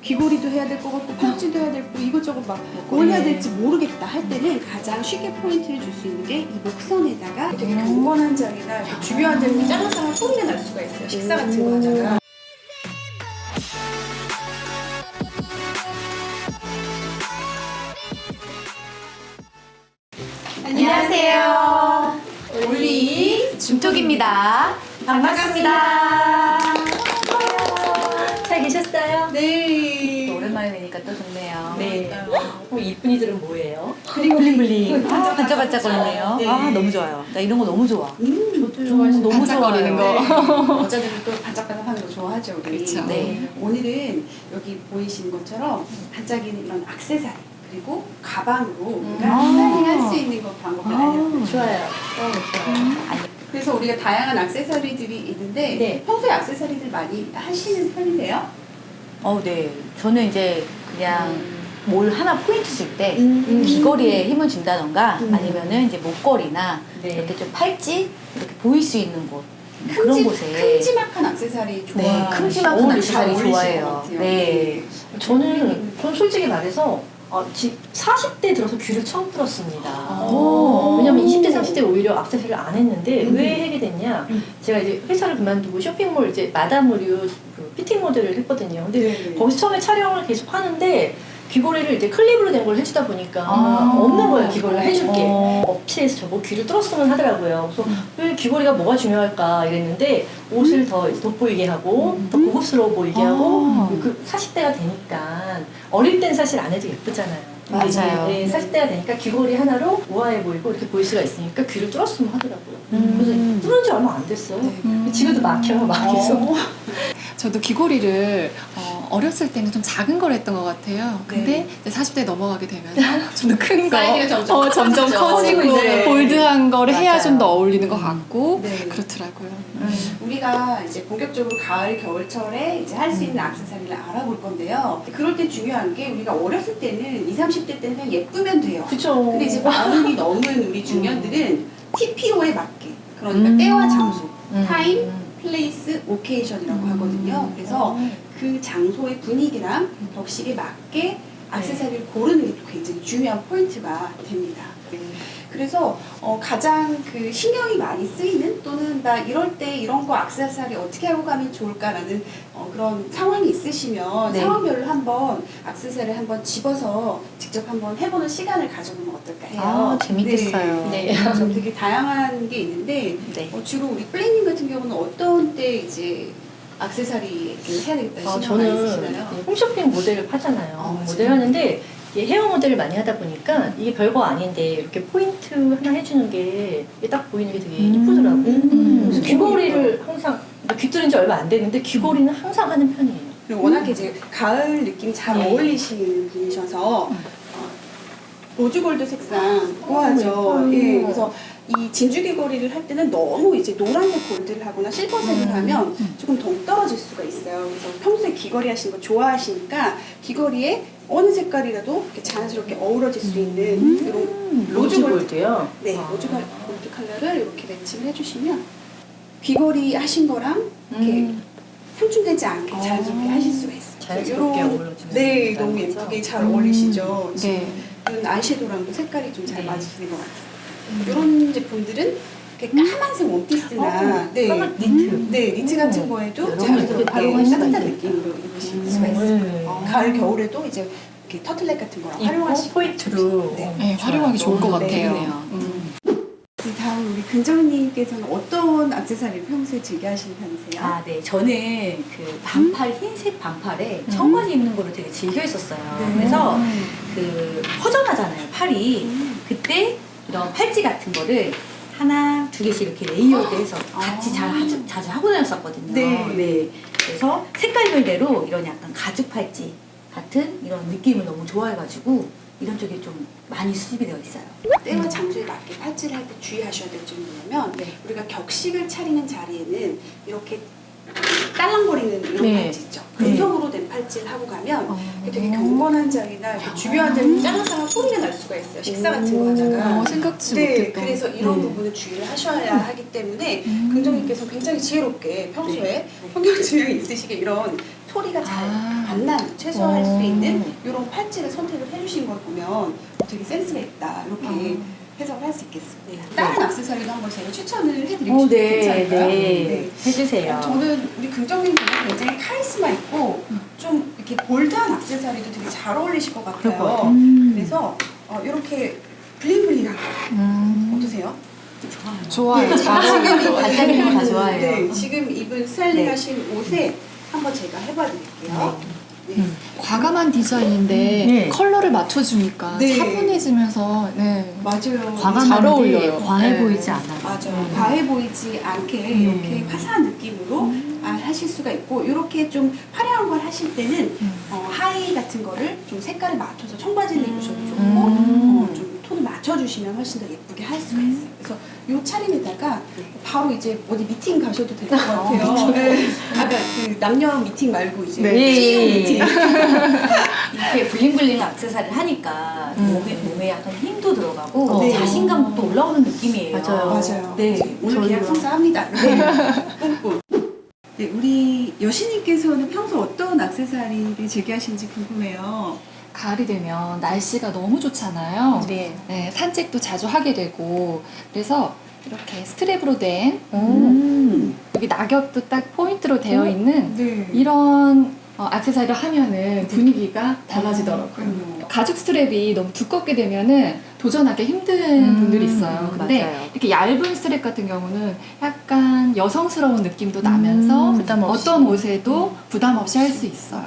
귀걸이도 해야 될 것 같고 팔찌도 해야 될 거고 이것저것 막 뭘 해야 될지 모르겠다 할 때는 가장 쉽게 포인트를 줄 수 있는 게 이 목선에다가 되게 경건한 장이나 이렇게 주변한 장이 짜라짜라 소리가 날 수가 있어요. 식사 같은 거 하다가. 안녕하세요. 올리 중톡입니다. 반갑습니다. 잘 계셨어요? 네. 또 오랜만에 뵈니까 또 좋네요. 네. 이쁜이들은 뭐예요? 블링블링. 반짝반짝거리네요. 네. 아, 너무 좋아요. 나 이런 거 너무 좋아. 저도 너무 반짝거리는 좋아요. 거. 여자들은 또 반짝반짝하는 거 좋아하죠, 우리. 그렇죠. 네. 오늘은 여기 보이시는 것처럼 반짝이는 이런 액세서리 그리고 가방으로 우리가 스타일링할 수 있는 거 방법을 알려드릴게요. 좋아요. 그래서 우리가 다양한 액세서리들이 있는데 네. 평소에 액세서리들 많이 하시는 편이세요? 네. 저는 이제 그냥 뭘 하나 포인트 줄 때 음. 귀걸이에 힘을 준다던가 아니면은 이제 목걸이나 네. 이렇게 좀 팔찌 이렇게 보일 수 있는 곳 그런 곳에 큼지막한 액세서리 좋아. 네, 큼지막한 어울리시- 액세서리 어울리실 좋아해요. 것 같아요. 네. 저는 솔직히 말해서 40대 들어서 귀를 처음 뚫었습니다. 왜냐면 20대, 30대 오히려 액세서리를 안 했는데 왜 하게 됐냐? 제가 이제 회사를 그만두고 쇼핑몰 이제 마담의류 그 피팅 모델을 했거든요. 근데 네. 거기서 처음에 촬영을 계속 하는데 귀걸이를 이제 클립으로 된 걸 해주다 보니까 아. 없는 거예요. 귀걸이를 해줄게. 어. 업체에서 저보고 귀를 뚫었으면 하더라고요. 그래서 왜 귀걸이가 뭐가 중요할까 이랬는데 옷을 더 돋보이게 하고 더 고급스러워 보이게 하고 그 40대가 되니까 어릴 땐 사실 안 해도 예쁘잖아요. 근데 이제, 맞아요. 네, 40대가 되니까 귀걸이 하나로 우아해 보이고 이렇게 보일 수가 있으니까 귀를 뚫었으면 하더라고요. 그래서 뚫은 지 얼마 안 됐어요. 지금도 막혀요, 막 계속. 저도 귀걸이를 어렸을 때는 좀 작은 걸 했던 것 같아요. 근데 이제 40대 넘어가게 되면서 좀 더 큰 거, 사이즈가 점점 점점 커지고 커지고 있어요. 볼드한 거를 해야 맞아요. 좀 더 어울리는 것 같고 네. 그렇더라고요. 우리가 이제 본격적으로 가을, 겨울철에 이제 할 수 있는 액세서리를 알아볼 건데요. 그럴 때 중요한 게 우리가 어렸을 때는 20, 30대 때는 그냥 예쁘면 돼요. 그쵸. 근데 이제 마흔이 넘은 우리 중년들은 TPO에 맞게 그러니까 때와 장소, 타임, 플레이스, 오케이션이라고 하거든요. 그래서 그 장소의 분위기랑 격식에 맞게 액세서리를 고르는 게 또 굉장히 중요한 포인트가 됩니다. 그래서 가장 그 신경이 많이 쓰이는 또는 나 이럴 때 이런 거 액세서리 어떻게 하고 가면 좋을까라는 그런 상황이 있으시면 네. 상황별로 한번 액세서리를 한번 집어서 직접 한번 해보는 시간을 가져보면 어떨까 해요. 아, 재밌겠어요. 네. 네. 그래서 되게 다양한 게 있는데 네. 주로 우리 플래닝 같은 경우는 어떤 때 이제 액세서리를 해야 되겠다 신경 많이 저는 쓰시나요? 홈쇼핑 모델을 하잖아요. 맞아요. 모델 하는데 이게 헤어 모델을 많이 하다 보니까 이게 별거 아닌데 이렇게 포인트 하나 해주는 게 이게 딱 보이는 게 되게 이쁘더라고요. 그래서 귀걸이를 항상 귀 뚫은 지 얼마 안 됐는데 귀걸이는 항상 하는 편이에요. 그리고 워낙에 이제 가을 느낌 잘 네. 어울리시는 분이셔서 로즈골드 색상 우아하죠. 예뻐요. 예, 그래서 이 진주 귀걸이를 할 때는 너무 이제 노란색 골드를 하거나 실버색을 하면 조금 동 떨어질 수가 있어요. 그래서 평소에 귀걸이 하시는 거 좋아하시니까 귀걸이에 어느 색깔이라도 이렇게 자연스럽게 어우러질 수 있는 이런 로즈골드, 로즈골드요? 네, 로즈골드 컬러를 이렇게 매칭을 해주시면 귀걸이 하신 거랑 이렇게 상충되지 않게 자연스럽게 하실 수가 있어요. 자연스럽게 요런- 어우러지는 네, 거죠. 너무 예쁘게 잘 어울리시죠. 네. 이런 아이섀도우랑도 색깔이 좀 잘 네. 맞으시는 것 같아요. 이런 제품들은 이렇게 까만색 원피스나 네, 까만 니트. 네, 니트 같은 거에도 여러분 자연스럽게 되게 활용할 수가 따뜻한 있겠다. 느낌으로 입으실 수가 있어요. 네. 가을, 겨울에도 이제 이렇게 터틀넥 같은 거랑 활용하시고 포인트로 네. 네, 활용하기 좋을 것 네, 같아요. 그러네요. 다음 우리 근정님께서는 어떤 액세서리를 평소에 즐겨 하시는 편이세요? 네. 저는 그 반팔, 흰색 반팔에 청바지 입는 거를 되게 즐겨 했었어요. 네. 그래서 그 허전하잖아요, 팔이. 그때 이런 팔찌 같은 거를 하나, 두 개씩 이렇게 레이어드해서 같이 자주 하고 다녔었거든요. 네. 그래서 색깔별대로 이런 약간 가죽 팔찌 같은 이런 느낌을 너무 좋아해가지고 이런 쪽에 좀 많이 수집이 되어 있어요. 때와 장소에 맞게 팔찌를 할 때 주의하셔야 될 점이 뭐냐면 우리가 격식을 차리는 자리에는 이렇게 딸랑거리는 이런 네. 팔찌 있죠. 금속으로 된 팔찌를 하고 가면 되게 경건한 자리나 이렇게 주변한 자리 짜라짜라 소리가 날 수가 있어요. 식사 같은 거 하다가. 생각지 네, 못했던. 그래서 이런 부분을 주의를 하셔야 하기 때문에 긍정님께서 굉장히 지혜롭게 평소에 평경주의가 있으시게 이런 소리가 잘 안 단난 최소화할 수 있는 이런 팔찌를 선택을 해주신 걸 보면 되게 센스가 있다 이렇게 해석을 할 수 있겠습니다. 다른 액세서리도 한번 제가 추천을 해드리고 싶은데 괜찮을까요? 네. 해주세요. 저는 우리 긍정님 보면 굉장히 카리스마 있고 좀 이렇게 볼드한 액세서리도 되게 잘 어울리실 것 같아요. 그래서 이렇게 블링블링한 거 어떠세요? 좋아요. 잘 지금 반짝이는 거 다 좋아해요. 네, 지금 입은 스타일링하신 옷에 한번 제가 해봐드릴게요. 네. 과감한 디자인인데 네. 컬러를 맞춰주니까 네. 차분해지면서 맞아요. 잘 어울려요. 과해 네. 보이지 않아요. 맞아요. 과해 보이지 않게 이렇게 화사한 느낌으로 하실 수가 있고 이렇게 좀 화려한 걸 하실 때는 하의 같은 거를 좀 색깔을 맞춰서 청바지를 입으셔도 좋고 좀 톤을 맞춰주시면 훨씬 더 예쁘게 할 수가 있어요. 그래서 이 차림에다가 바로 이제 어디 미팅 가셔도 될 것 같아요. 네. 아까 그 남녀 미팅 말고 이제 CEO 미팅. 이렇게 블링블링 액세서리를 하니까 몸에 약간 힘도 들어가고 네. 자신감도 올라오는 느낌이에요. 맞아요. 네. 오늘 저희가. 계약 성사합니다. 뿜뿜. 네, 우리 여신님께서는 평소 어떤 액세서리를 즐겨하시는지 궁금해요. 가을이 되면 날씨가 너무 좋잖아요. 네. 네, 산책도 자주 하게 되고 그래서 이렇게 스트랩으로 된 여기 낙엽도 딱 포인트로 되어 있는 네. 이런 액세서리를 하면은 분위기가 달라지더라고요. 가죽 스트랩이 너무 두껍게 되면은 도전하기 힘든 분들이 있어요. 근데 맞아요. 이렇게 얇은 스트랩 같은 경우는 약간 여성스러운 느낌도 나면서 부담 없이. 어떤 옷에도 부담 없이 할 수 있어요.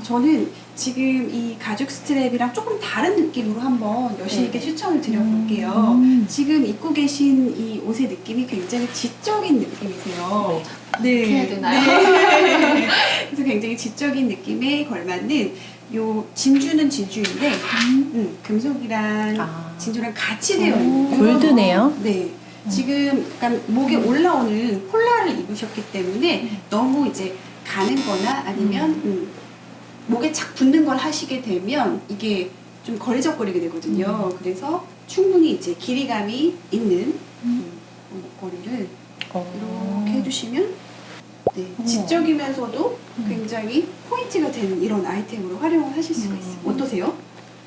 저는 지금 이 가죽 스트랩이랑 조금 다른 느낌으로 한번 여신님께 추천을 드려볼게요. 지금 입고 계신 이 옷의 느낌이 굉장히 지적인 느낌이세요. 네. 어떻게 해야 되나요? 네. 그래서 굉장히 지적인 느낌에 걸맞는 요 진주는 진주인데 금속이랑 진주랑 같이 되어 있는 골드네요. 네. 지금 약간 목에 올라오는 폴라를 입으셨기 때문에 너무 이제 가는 거나 아니면 목에 착 붙는 걸 하시게 되면 이게 좀 거리적거리게 되거든요. 그래서 충분히 이제 길이감이 있는 목걸이를 이렇게 해주시면 네, 지적이면서도 굉장히 포인트가 되는 이런 아이템으로 활용을 하실 수가 있어요. 어떠세요?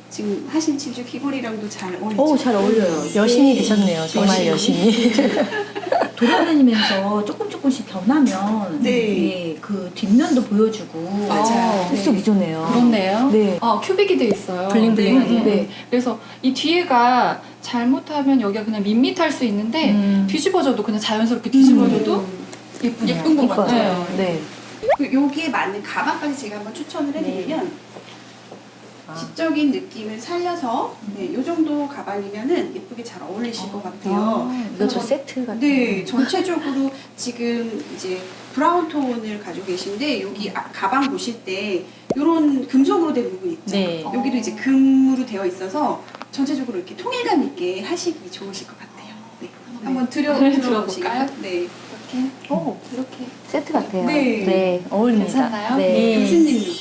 지금 하신 진주 귀걸이랑도 잘 어울리죠? 잘 어울려요. 여신이 되셨네요. 정말 여신이. 돌아다니면서 조금씩 변하면 네. 그 뒷면도 보여주고 맞아요. 일석이조네요. 그렇네요. 네. 큐빅이 돼 있어요. 블링블링하게. 네. 그래서 이 뒤에가 잘못하면 여기가 그냥 밋밋할 수 있는데 뒤집어져도 그냥 자연스럽게 뒤집어져도 예쁜 것 이뻐요. 같아요. 네. 그 여기에 맞는 가방까지 제가 한번 추천을 해드리면 지적인 느낌을 살려서 이 정도 가방이면은 예쁘게 잘 어울리실 것 같아요. 이것도 세트 같은. 네, 전체적으로 지금 이제 브라운 톤을 가지고 계신데 여기 가방 보실 때 이런 금속으로 된 부분 있죠. 네. 여기도 이제 금으로 되어 있어서 전체적으로 이렇게 통일감 있게 하시기 좋으실 것 같아요. 네, 한번 들어보실까요? 네. 이렇게 이렇게 세트 같아요. 네. 어울립니다. 괜찮나요? 네. 교수님요.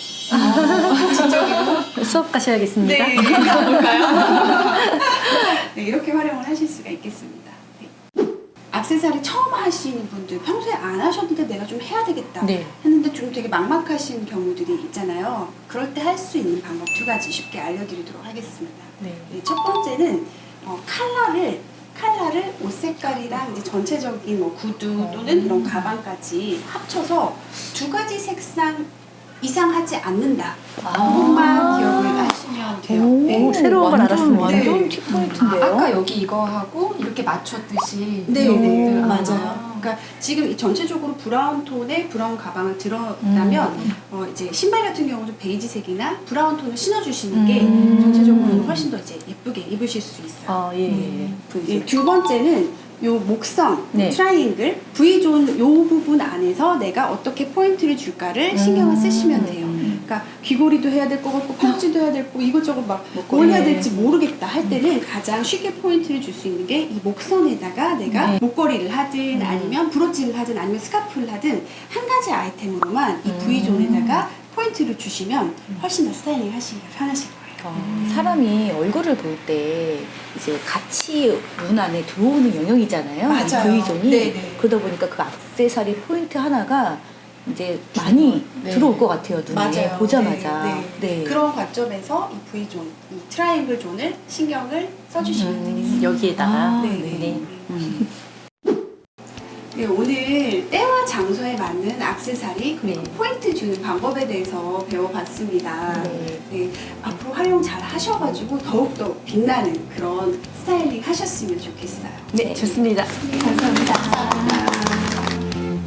지적이고. 수업 가셔야겠습니다. 네, 가볼까요? 네, 이렇게 활용을 하실 수가 있겠습니다. 네. 액세서리 처음 하시는 분들, 평소에 안 하셨는데 내가 좀 해야 되겠다 네. 했는데 좀 되게 막막하신 경우들이 있잖아요. 그럴 때 할 수 있는 방법 2가지 쉽게 알려드리도록 하겠습니다. 네. 네, 첫 번째는 컬러를 옷 색깔이랑 이제 전체적인 뭐 구두 또는 이런 가방까지 합쳐서 2가지 색상 이상 하지 않는다. 그것만 기억을 하시면 돼요. 네. 새로운 걸 알았습니다. 완전 팁포인트인데요. 아까 여기 이거 하고 이렇게 맞췄듯이 네, 이런 네, 것들. 맞아요. 그러니까 지금 이 전체적으로 브라운 톤의 브라운 가방을 들었다면 이제 신발 같은 경우도 베이지색이나 브라운 톤을 신어주시는 게 전체적으로 훨씬 더 이제 예쁘게 입으실 수 있어요. 예. 네, 2번째는 요 목성, 네. 트라이앵글, V존 요 부분 안에서 내가 어떻게 포인트를 줄까를 신경을 쓰시면 돼요. 그러니까 귀걸이도 해야 될 것 같고 팔찌도 해야 될 거고 이것저것 막 뭘 해야 될지 모르겠다 할 때는 가장 쉽게 포인트를 줄 수 있는 게 이 목선에다가 내가 목걸이를 하든 아니면 브로치를 하든 아니면 스카프를 하든 한 가지 아이템으로만 이 V존에다가 포인트를 주시면 훨씬 더 스타일링 하시기가 편하실 거예요. 사람이 얼굴을 볼 때 이제 같이 눈 안에 들어오는 영역이잖아요. 맞아요. V존이. 네네. 그러다 보니까 그 액세서리 포인트 하나가 이제 많이 네. 들어올 것 같아요, 눈에. 맞아요. 보자마자. 네, 네. 그런 관점에서 이 V존, 이 트라이앵글 존을 신경을 써주시면 되겠습니다. 여기에다가. 네, 네. 네. 네, 오늘 때와 장소에 맞는 액세서리 그리고 네. 포인트 주는 방법에 대해서 배워봤습니다. 네. 네, 앞으로 활용 잘 하셔가지고 더욱더 빛나는 그런 스타일링 하셨으면 좋겠어요. 네, 좋습니다. 감사합니다.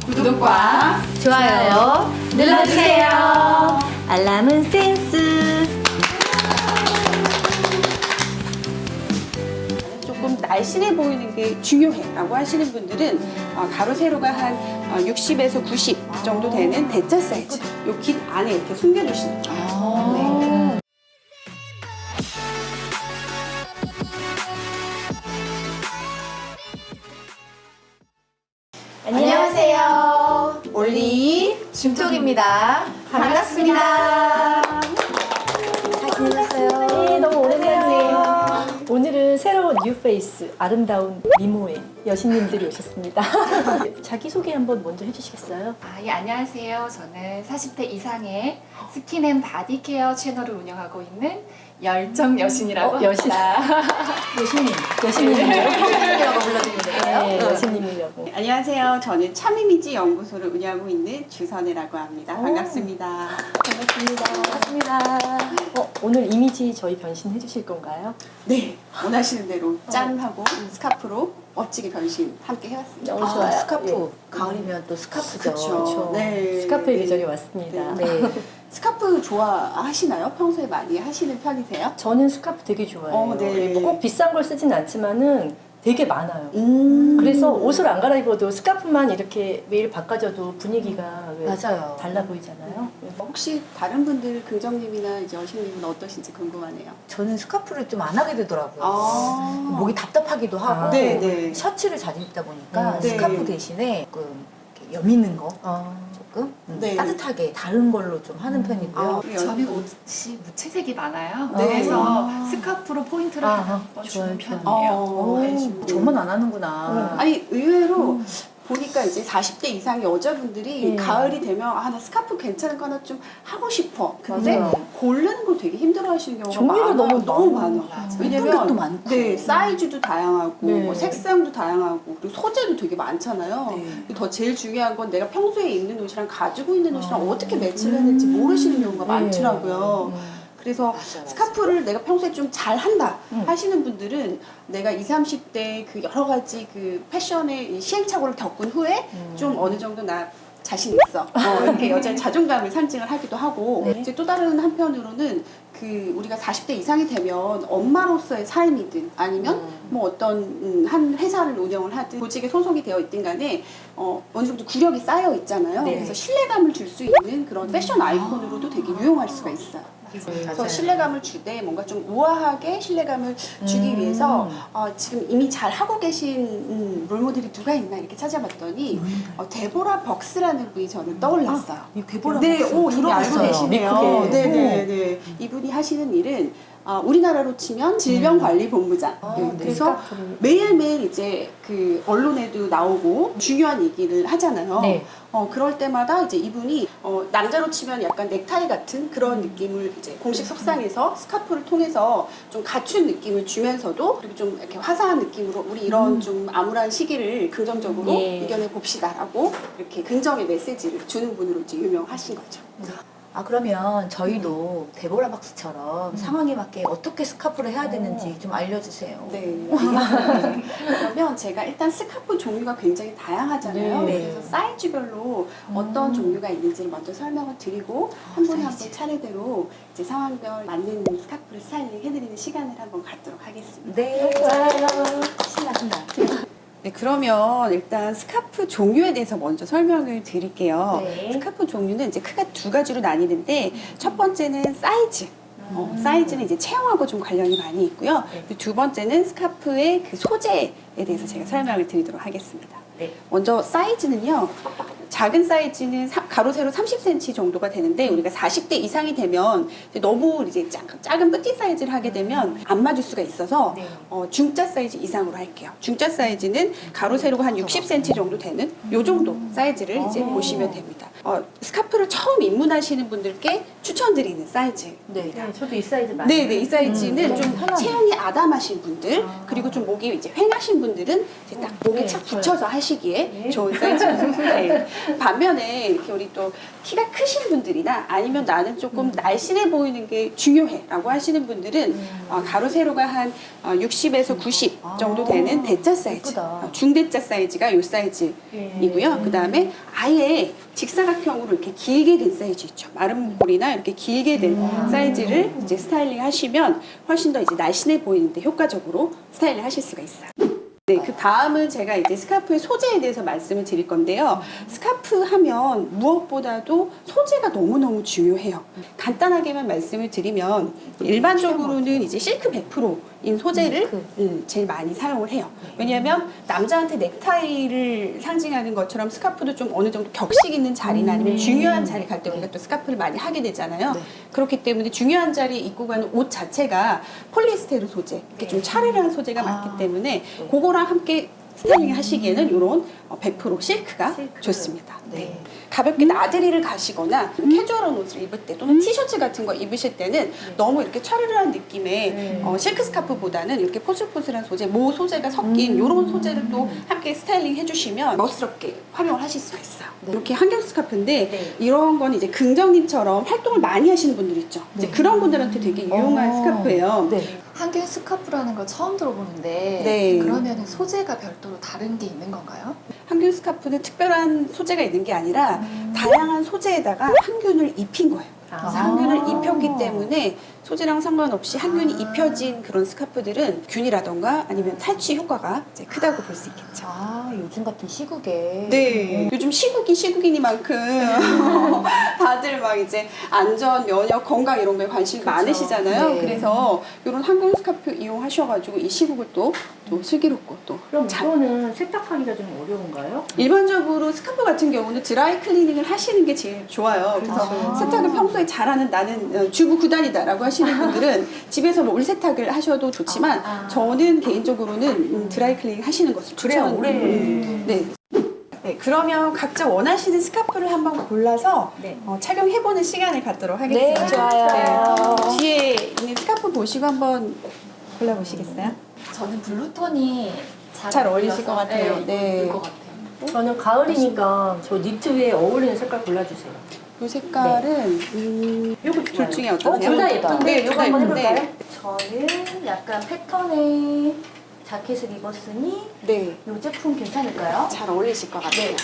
구독과 좋아요 눌러주세요. 알람은 센스. 조금 날씬해 보이는 게 중요해라고 하시는 분들은 가로 세로가 한 60에서 90 정도 되는 대자 사이즈 요 깃 안에 이렇게 숨겨주시는 거예요. 네. 안녕하세요. 올리 중톡입니다. 반갑습니다. 잘 지내셨어요? 네, 너무 오랜만이에요. 오늘은 새로운 뉴페이스, 아름다운 미모의 여신님들이 오셨습니다. 자기소개 한번 먼저 해주시겠어요? 예, 안녕하세요. 저는 40대 이상의 스킨앤 바디케어 채널을 운영하고 있는 열정 여신이라고 여신. 합니다. 여신님. 여신님이요? 여신님이라고 불러드리면 될까요? 네, 여신님이라고. 안녕하세요. 저는 참이미지 연구소를 운영하고 있는 주선혜라고 합니다. 반갑습니다. 반갑습니다. 오늘 이미지 저희 변신해 주실 건가요? 네, 원하시는 대로 짠 하고 스카프로 멋지게 변신 함께 해봤습니다. 너무 좋아요. 스카프. 가을이면 또 스카프죠. 그쵸. 네. 스카프의 네. 계절이 왔습니다. 네. 스카프 좋아하시나요? 평소에 많이 하시는 편이세요? 저는 스카프 되게 좋아해요. 네. 뭐꼭 비싼 걸 쓰진 않지만은 되게 많아요. 음. 그래서 옷을 안 갈아입어도 스카프만 이렇게 매일 바꿔줘도 분위기가 왜 맞아요. 달라 보이잖아요. 혹시 다른 분들 긍정님이나 이제 여신님은 어떠신지 궁금하네요. 저는 스카프를 좀 안 하게 되더라고요. 아. 목이 답답하기도 하고 아, 네, 네. 셔츠를 자주 입다 보니까 네. 스카프 대신에 조금 이렇게 여미 있는 거 조금 네. 따뜻하게 다른 걸로 좀 하는 편이고요. 저는 옷이 무채색이 많아요. 네. 그래서 스카프로 포인트를 하나 좋아요, 주는 좋아요. 편이에요. 저만 안 하는구나. 아니 의외로 보니까 이제 40대 이상 여자분들이 네. 가을이 되면 나 스카프 괜찮은 거 하나 좀 하고 싶어. 근데 맞아요. 고르는 걸 되게 힘들어하시는 경우가 종류가 많아요. 너무 많아. 맞아요. 왜냐면 예쁜 것도 많고. 네, 사이즈도 다양하고 네. 뭐 색상도 다양하고 그리고 소재도 되게 많잖아요. 네. 더 제일 중요한 건 내가 평소에 입는 옷이랑 가지고 있는 옷이랑 어떻게 매치를 해야 될지 모르시는 경우가 많더라고요. 그래서 스카프를 내가 평소에 좀 잘한다 하시는 분들은 내가 20, 30대 그 여러 가지 그 패션의 이 시행착오를 겪은 후에 좀 어느 정도 나 자신 있어. 이렇게 여자의 자존감을 상징을 하기도 하고 네. 이제 또 다른 한편으로는 그 우리가 40대 이상이 되면 엄마로서의 삶이든 아니면 뭐 어떤 한 회사를 운영을 하든 조직에 소속이 되어 있든 간에 어느 정도 구력이 쌓여 있잖아요. 네. 그래서 신뢰감을 줄 수 있는 그런 패션 아이콘으로도 되게 유용할 수가 있어요. 그래서 신뢰감을 주되 뭔가 좀 우아하게 신뢰감을 주기 위해서 지금 이미 잘 하고 계신 롤모델이 누가 있나 이렇게 찾아봤더니 데보라 벅스라는 분이 저는 떠올랐어요. 이 데보라 네, 벅스 오, 이분이 알고 들어봤어요. 계시네요. 미국에. 네네네. 이분이 하시는 일은 우리나라로 치면 질병관리본부장. 네, 네. 그래서 매일매일 이제 그 언론에도 나오고 중요한 얘기를 하잖아요. 네. 그럴 때마다 이제 이분이 남자로 치면 약간 넥타이 같은 그런 느낌을 이제 공식 석상에서 스카프를 통해서 좀 갖춘 느낌을 주면서도 그리고 좀 이렇게 화사한 느낌으로 우리 이런 좀 암울한 시기를 긍정적으로 예. 이겨내 봅시다라고 이렇게 긍정의 메시지를 주는 분으로 이제 유명하신 거죠. 그러면 저희도 데보라 박스처럼 상황에 맞게 어떻게 스카프를 해야 되는지 좀 알려주세요. 네. 그러면 제가 일단 스카프 종류가 굉장히 다양하잖아요. 네. 그래서 사이즈별로 어떤 종류가 있는지를 먼저 설명을 드리고 한 분 한 분 차례대로 이제 상황별 맞는 스카프를 스타일링 해드리는 시간을 한번 갖도록 하겠습니다. 네. 신나. 네, 그러면 일단 스카프 종류에 대해서 먼저 설명을 드릴게요. 네. 스카프 종류는 이제 크게 두 가지로 나뉘는데 첫 번째는 사이즈. 사이즈는 이제 체형하고 좀 관련이 많이 있고요. 그리고 두 번째는 스카프의 그 소재에 대해서 제가 설명을 드리도록 하겠습니다. 네. 먼저 사이즈는요. 작은 사이즈는 가로 세로 30cm 정도가 되는데 우리가 40대 이상이 되면 이제 너무 이제 작은 뿌띠 사이즈를 하게 되면 안 맞을 수가 있어서 네. 중짜 사이즈 이상으로 할게요. 중짜 사이즈는 가로 세로가 한 60cm 정도 되는 요 정도 사이즈를 이제 보시면 됩니다. 스카프를 처음 입문하시는 분들께 추천드리는 사이즈. 네. 네, 저도 이 사이즈 많이. 네네, 이 사이즈는 좀 편하네. 체형이 아담하신 분들, 그리고 좀 목이 이제 휑하신 분들은 이제 딱 목에 네, 착 좋아요. 붙여서 하시기에 네. 좋은 사이즈입니다. 네. 반면에 이렇게 우리 또 키가 크신 분들이나 아니면 나는 조금 날씬해 보이는 게 중요해라고 하시는 분들은 가로 세로가 한 60에서 90 정도 되는 대자 사이즈, 예쁘다. 중대자 사이즈가 이 사이즈이고요. 그 다음에 아예 직사각형으로 이렇게 길게 된 사이즈 있죠. 마른 목걸이나 이렇게 길게 된 사이즈를 이제 스타일링 하시면 훨씬 더 이제 날씬해 보이는데 효과적으로 스타일링 하실 수가 있어요. 네, 그 다음은 제가 이제 스카프의 소재에 대해서 말씀을 드릴 건데요. 스카프 하면 무엇보다도 소재가 너무너무 중요해요. 간단하게만 말씀을 드리면 일반적으로는 이제 실크 100%인 소재를 제일 많이 사용을 해요. 왜냐하면 남자한테 넥타이를 상징하는 것처럼 스카프도 좀 어느 정도 격식 있는 자리나 아니면 중요한 자리 갈 때 우리가 또 스카프를 많이 하게 되잖아요. 그렇기 때문에 중요한 자리에 입고 가는 옷 자체가 폴리에스테르 소재, 이렇게 좀 차르르한 소재가 많기 때문에 그거랑 함께 스타일링 하시기에는 이런 100% 실크가 좋습니다. 네. 가볍게 나들이를 가시거나 캐주얼한 옷을 입을 때 또는 티셔츠 같은 거 입으실 때는 너무 이렇게 차르르한 느낌의 실크 스카프보다는 이렇게 포슬포슬한 소재, 모 소재가 섞인 이런 소재를 또 함께 스타일링 해주시면 멋스럽게 활용을 하실 수가 있어요. 이렇게 한경 스카프인데 이런 건 이제 긍정님처럼 활동을 많이 하시는 분들 있죠. 이제 그런 분들한테 되게 유용한 스카프예요. 네. 한길 스카프라는 걸 처음 들어보는데 네. 그러면 소재가 별도로 다른 게 있는 건가요? 항균 스카프는 특별한 소재가 있는 게 아니라 다양한 소재에다가 항균을 입힌 거예요. 그래서 항균을 입혔기 때문에 소재랑 상관없이 항균이 입혀진 그런 스카프들은 균이라던가 아니면 탈취 효과가 이제 크다고 볼 수 있겠죠. 아, 요즘 같은 시국에. 네. 요즘 시국이니만큼 다들 막 이제 안전, 면역, 건강 이런 거에 관심이 많으시잖아요. 네. 그래서 이런 항균 스카프 이용하셔가지고 이 시국을 또 슬기롭고 또 그럼 잘 이거는 세탁하기가 좀 어려운가요? 일반적으로 스카프 같은 경우는 드라이 클리닝을 하시는 게 제일 좋아요. 그래서 세탁을 평소에 잘하는 나는 주부 구단이다라고 하시는 분들은 집에서 뭐 울세탁을 하셔도 좋지만 저는 개인적으로는 드라이 클리닝 하시는 것을 그래야 추천. 오래. 네. 네, 그러면 각자 원하시는 스카프를 한번 골라서 네. 착용해보는 시간을 갖도록 하겠습니다. 네, 좋아요. 네. 뒤에 있는 스카프 보시고 한번 골라보시겠어요? 저는 블루톤이 잘 어울리실 것 같아요. 네. 입을 것 같아요. 저는 가을이니까 저 니트에 어울리는 색깔 골라주세요. 이 색깔은 요거 둘 중에 어떠세요? 둘 다 예쁜데 네, 이거 둘다 한번 예쁜데. 해볼까요? 저는 약간 패턴의 자켓을 입었으니 네, 이 제품 괜찮을까요? 잘 어울리실 것 같아요.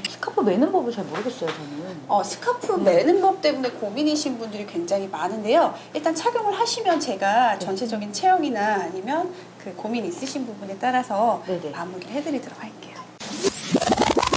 스카프 매는 법을 잘 모르겠어요, 저는. 스카프 매는 법 때문에 고민이신 분들이 굉장히 많은데요. 일단 착용을 하시면 제가 전체적인 체형이나 아니면 그 고민 있으신 부분에 따라서 네네. 마무리를 해드리도록 할게요.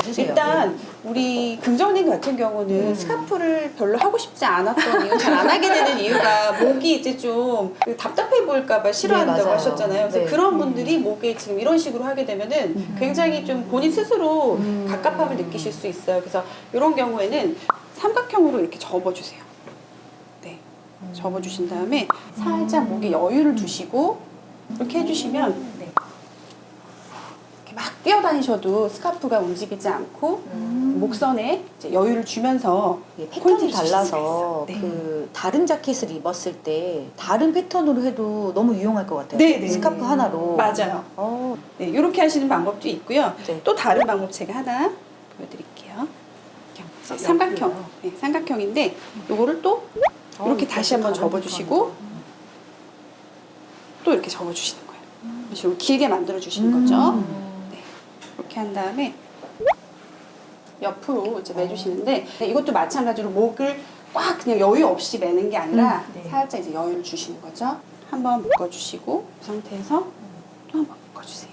해주세요. 일단 우리 긍정님 같은 경우는 스카프를 별로 하고 싶지 않았던 이유, 잘 안 하게 되는 이유가 목이 이제 좀그 답답해 보일까봐 싫어한다고 네, 맞아요. 하셨잖아요. 그래서 네. 그런 분들이 목에 지금 이런 식으로 하게 되면은 굉장히 좀 본인 스스로 갑갑함을 느끼실 수 있어요. 그래서 이런 경우에는 삼각형으로 이렇게 접어주세요. 네, 접어주신 다음에 살짝 목에 여유를 두시고 이렇게 해주시면 이렇게 막 뛰어다니셔도 스카프가 움직이지 않고 목선에 이제 여유를 주면서 이게 패턴이 포인트를 주실 달라서 수가 있어요. 네. 그 다른 자켓을 입었을 때 다른 패턴으로 해도 너무 유용할 것 같아요. 네, 네. 스카프 하나로. 맞아요. 어, 네, 이렇게 하시는 방법도 있고요. 네. 또 다른 방법 제가 하나 보여드릴게요. 삼각형, 네, 삼각형인데 요거를 또 이렇게 다시 한번 접어주시고 또 이렇게 접어주시는 거예요. 이런 식으로 길게 만들어주시는 거죠. 네, 이렇게 한 다음에 옆으로 이제 매주시는데 이것도 마찬가지로 목을 꽉 그냥 여유 없이 매는 게 아니라 살짝 이제 여유를 주시는 거죠. 한번 묶어주시고 이 상태에서 또 한번 묶어주세요.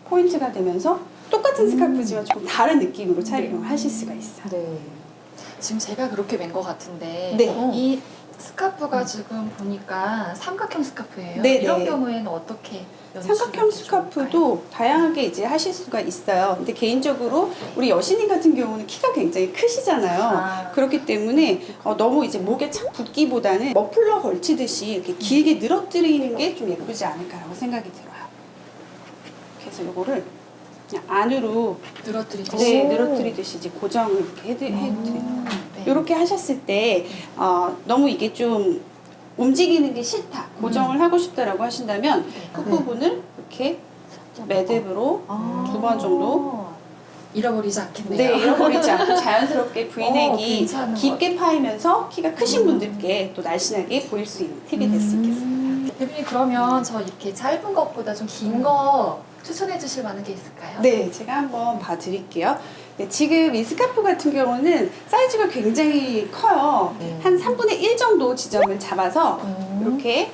포인트가 되면서 똑같은 스카프지만 조금 다른 느낌으로 촬영을 하실 수가 있어요. 네. 지금 제가 그렇게 맨 것 같은데 네. 이 스카프가 지금 보니까 삼각형 스카프예요. 네, 이런 네. 경우에는 어떻게 연출이 삼각형 좋을까요? 스카프도 다양하게 이제 하실 수가 있어요. 근데 개인적으로 우리 여신님 같은 경우는 키가 굉장히 크시잖아요. 그렇기 때문에 너무 이제 목에 착 붙기보다는 머플러 걸치듯이 이렇게 길게 늘어뜨리는 게 좀 예쁘지 않을까라고 생각이 들어요. 그래서 요거를 그냥 안으로 늘어뜨리듯이. 늘어뜨리듯이 이제 고정을 이렇게 해드려요. 네. 이렇게 하셨을 때 너무 이게 좀 움직이는 게 싫다, 고정을 하고 싶다라고 하신다면 그 부분을 이렇게 매듭으로 아. 2번 정도 잃어버리지 않겠네요. 네, 잃어버리지 않고 자연스럽게 V넥이 괜찮은 깊게 파이면서 키가 크신 분들께 또 날씬하게 보일 수 있는 팁이 될 수 있겠습니다. 대표님 그러면 저 이렇게 짧은 것보다 좀 긴 거 추천해 주실 만한 게 있을까요? 네, 제가 한번 봐드릴게요. 네, 지금 이 스카프 같은 경우는 사이즈가 굉장히 커요. 네. 한 3분의 1 정도 지점을 잡아서 이렇게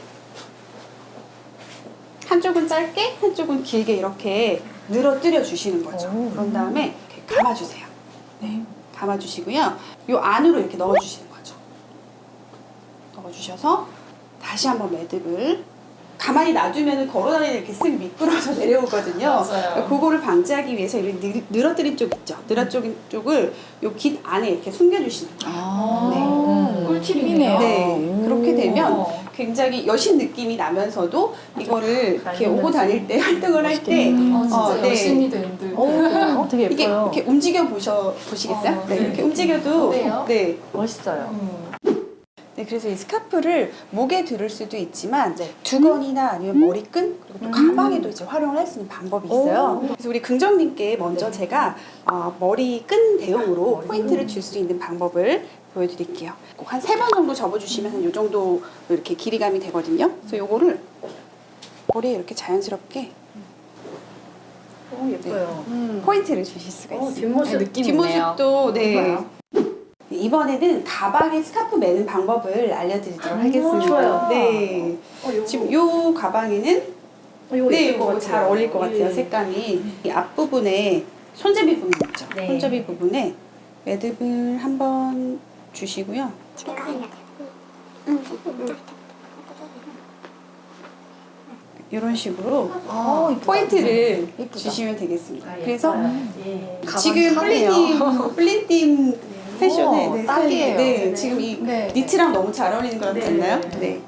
한쪽은 짧게, 한쪽은 길게 이렇게 늘어뜨려 주시는 거죠. 그런 다음에 이렇게 감아주세요. 네, 감아주시고요. 이 안으로 이렇게 넣어주시는 거죠. 넣어주셔서 다시 한번 매듭을 가만히 놔두면 걸어다니는 이렇게 쓱 미끄러져 내려오거든요. 맞아요. 그거를 방지하기 위해서 이렇게 늘어뜨린 쪽 있죠. 늘어뜨린 쪽을 요 깃 안에 이렇게 숨겨주시는 거예요. 꿀팁이네요. 네, 그렇게 되면 굉장히 여신 느낌이 나면서도 이거를 이렇게 오고 다닐 때 활동을 할 때 진짜 네. 열심히 된 듯. 되게 이게 예뻐요. 이렇게 움직여 보시겠어요? 네, 네. 이렇게 움직여도 어때요? 네. 멋있어요. 네, 그래서 이 스카프를 목에 두를 수도 있지만 두건이나 아니면 머리끈 그리고 또 가방에도 이제 활용을 할 수 있는 방법이 있어요. 그래서 우리 긍정님께 먼저 제가 머리끈 대용으로 포인트를 줄 수 있는 방법을 보여드릴게요. 꼭 한 3번 정도 접어주시면 한 이 정도 이렇게 길이감이 되거든요. 그래서 요거를 머리에 이렇게 자연스럽게 예뻐요. 포인트를 주실 수가 있어요. 뒷모습 느낌 뒷모습도 네. 좋아요. 이번에는 가방에 스카프 매는 방법을 알려드리도록 하겠습니다. 좋아요. 네. 지금 요 가방에는 네, 이거 잘 어울릴 것 같아요. 색감이 이 앞부분에 손잡이 부분 있죠. 네. 손잡이 부분에 매듭을 한번 주시고요. 이런 식으로 포인트를 주시면 되겠습니다. 그래서 지금 플린팀 패션에 네, 딱이에요. 네, 지금 이 네. 니트랑 너무 잘 어울리는 것 같지 않나요? 네. 네.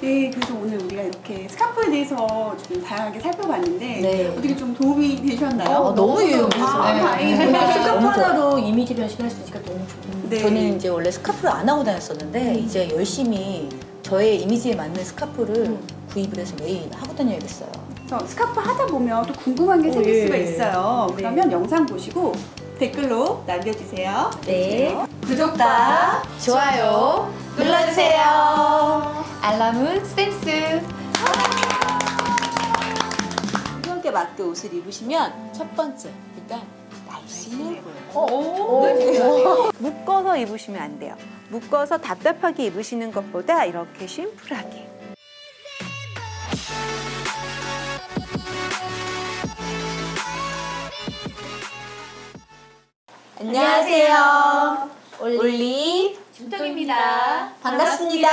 네, 그래서 오늘 우리가 이렇게 스카프에 대해서 좀 다양하게 살펴봤는데 네. 어떻게 좀 도움이 되셨나요? 너무 유용했어요. 아, 네. 다행입니다. 스카프 하나로 이미지 변신할 수 있으니까 너무 좋아요. 네. 저는 이제 원래 스카프를 안 하고 다녔었는데 이제 열심히 저의 이미지에 맞는 스카프를 구입을 해서 매일 하고 다녀야겠어요. 그래서 스카프 하다 보면 또 궁금한 게 생길 예. 수가 있어요. 그러면 영상 보시고 댓글로 남겨주세요. 네. 구독과 좋아요 눌러주세요. 알람은 센스. 구역에 맞게 옷을 입으시면 첫 번째 일단 날씬해 보여요. 묶어서 입으시면 안 돼요. 묶어서 답답하게 입으시는 것보다 이렇게 심플하게. 안녕하세요. 올리 준정입니다. 반갑습니다.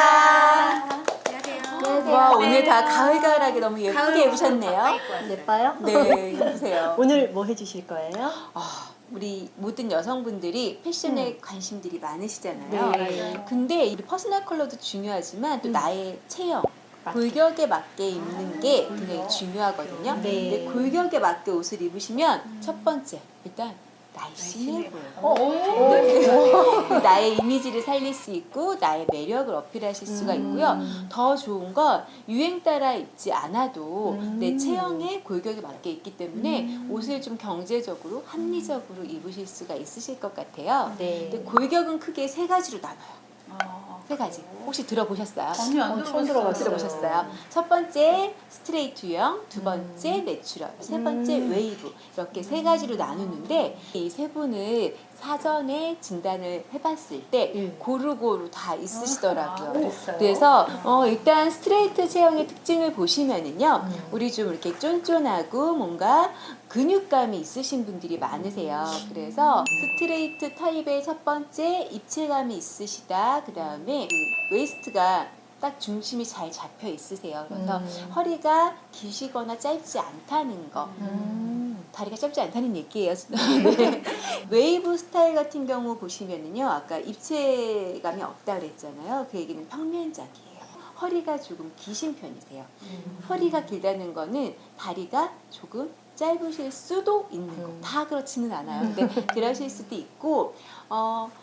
와, 오늘 다 가을가을하게 너무 예쁘게 입으셨네요. 예뻐요? 네, 보세요. 오늘 뭐 해주실 거예요? 우리 모든 여성분들이 패션에 관심들이 많으시잖아요. 네. 근데 이 퍼스널 컬러도 중요하지만 또 나의 체형, 골격에 맞게 입는 게 굉장히 중요하거든요. 네. 근데 골격에 맞게 옷을 입으시면 첫 번째, 일단 날씬해 보여요. 나의 이미지를 살릴 수 있고 나의 매력을 어필하실 수가 있고요. 더 좋은 건 유행 따라 입지 않아도 내 체형에 골격에 맞게 입기 때문에 옷을 좀 경제적으로 합리적으로 입으실 수가 있으실 것 같아요. 네. 근데 골격은 크게 3가지로 나눠요. 3가지. 혹시 들어보셨어요? 처음 들어봤어요. 들어보셨어요? 첫 번째 스트레이트 유형, 두 번째 내추럴, 세 번째 웨이브 이렇게 3가지로 나누는데 이 3분을 사전에 진단을 해봤을 때 고루고루 다 있으시더라고요. 그래서 일단 스트레이트 체형의 특징을 보시면은요, 우리 좀 이렇게 쫀쫀하고 뭔가 근육감이 있으신 분들이 많으세요. 그래서 스트레이트 타입의 첫 번째 입체감이 있으시다. 그 다음에 웨이스트가 딱 중심이 잘 잡혀 있으세요. 그래서 허리가 기시거나 짧지 않다는 거. 다리가 짧지 않다는 얘기예요. 네. 웨이브 스타일 같은 경우 보시면은요, 아까 입체감이 없다 그랬잖아요. 그 얘기는 평면작이에요. 허리가 조금 기신 편이세요. 허리가 길다는 거는 다리가 조금 짧으실 수도 있는 거. 다 그렇지는 않아요. 근데 그러실 수도 있고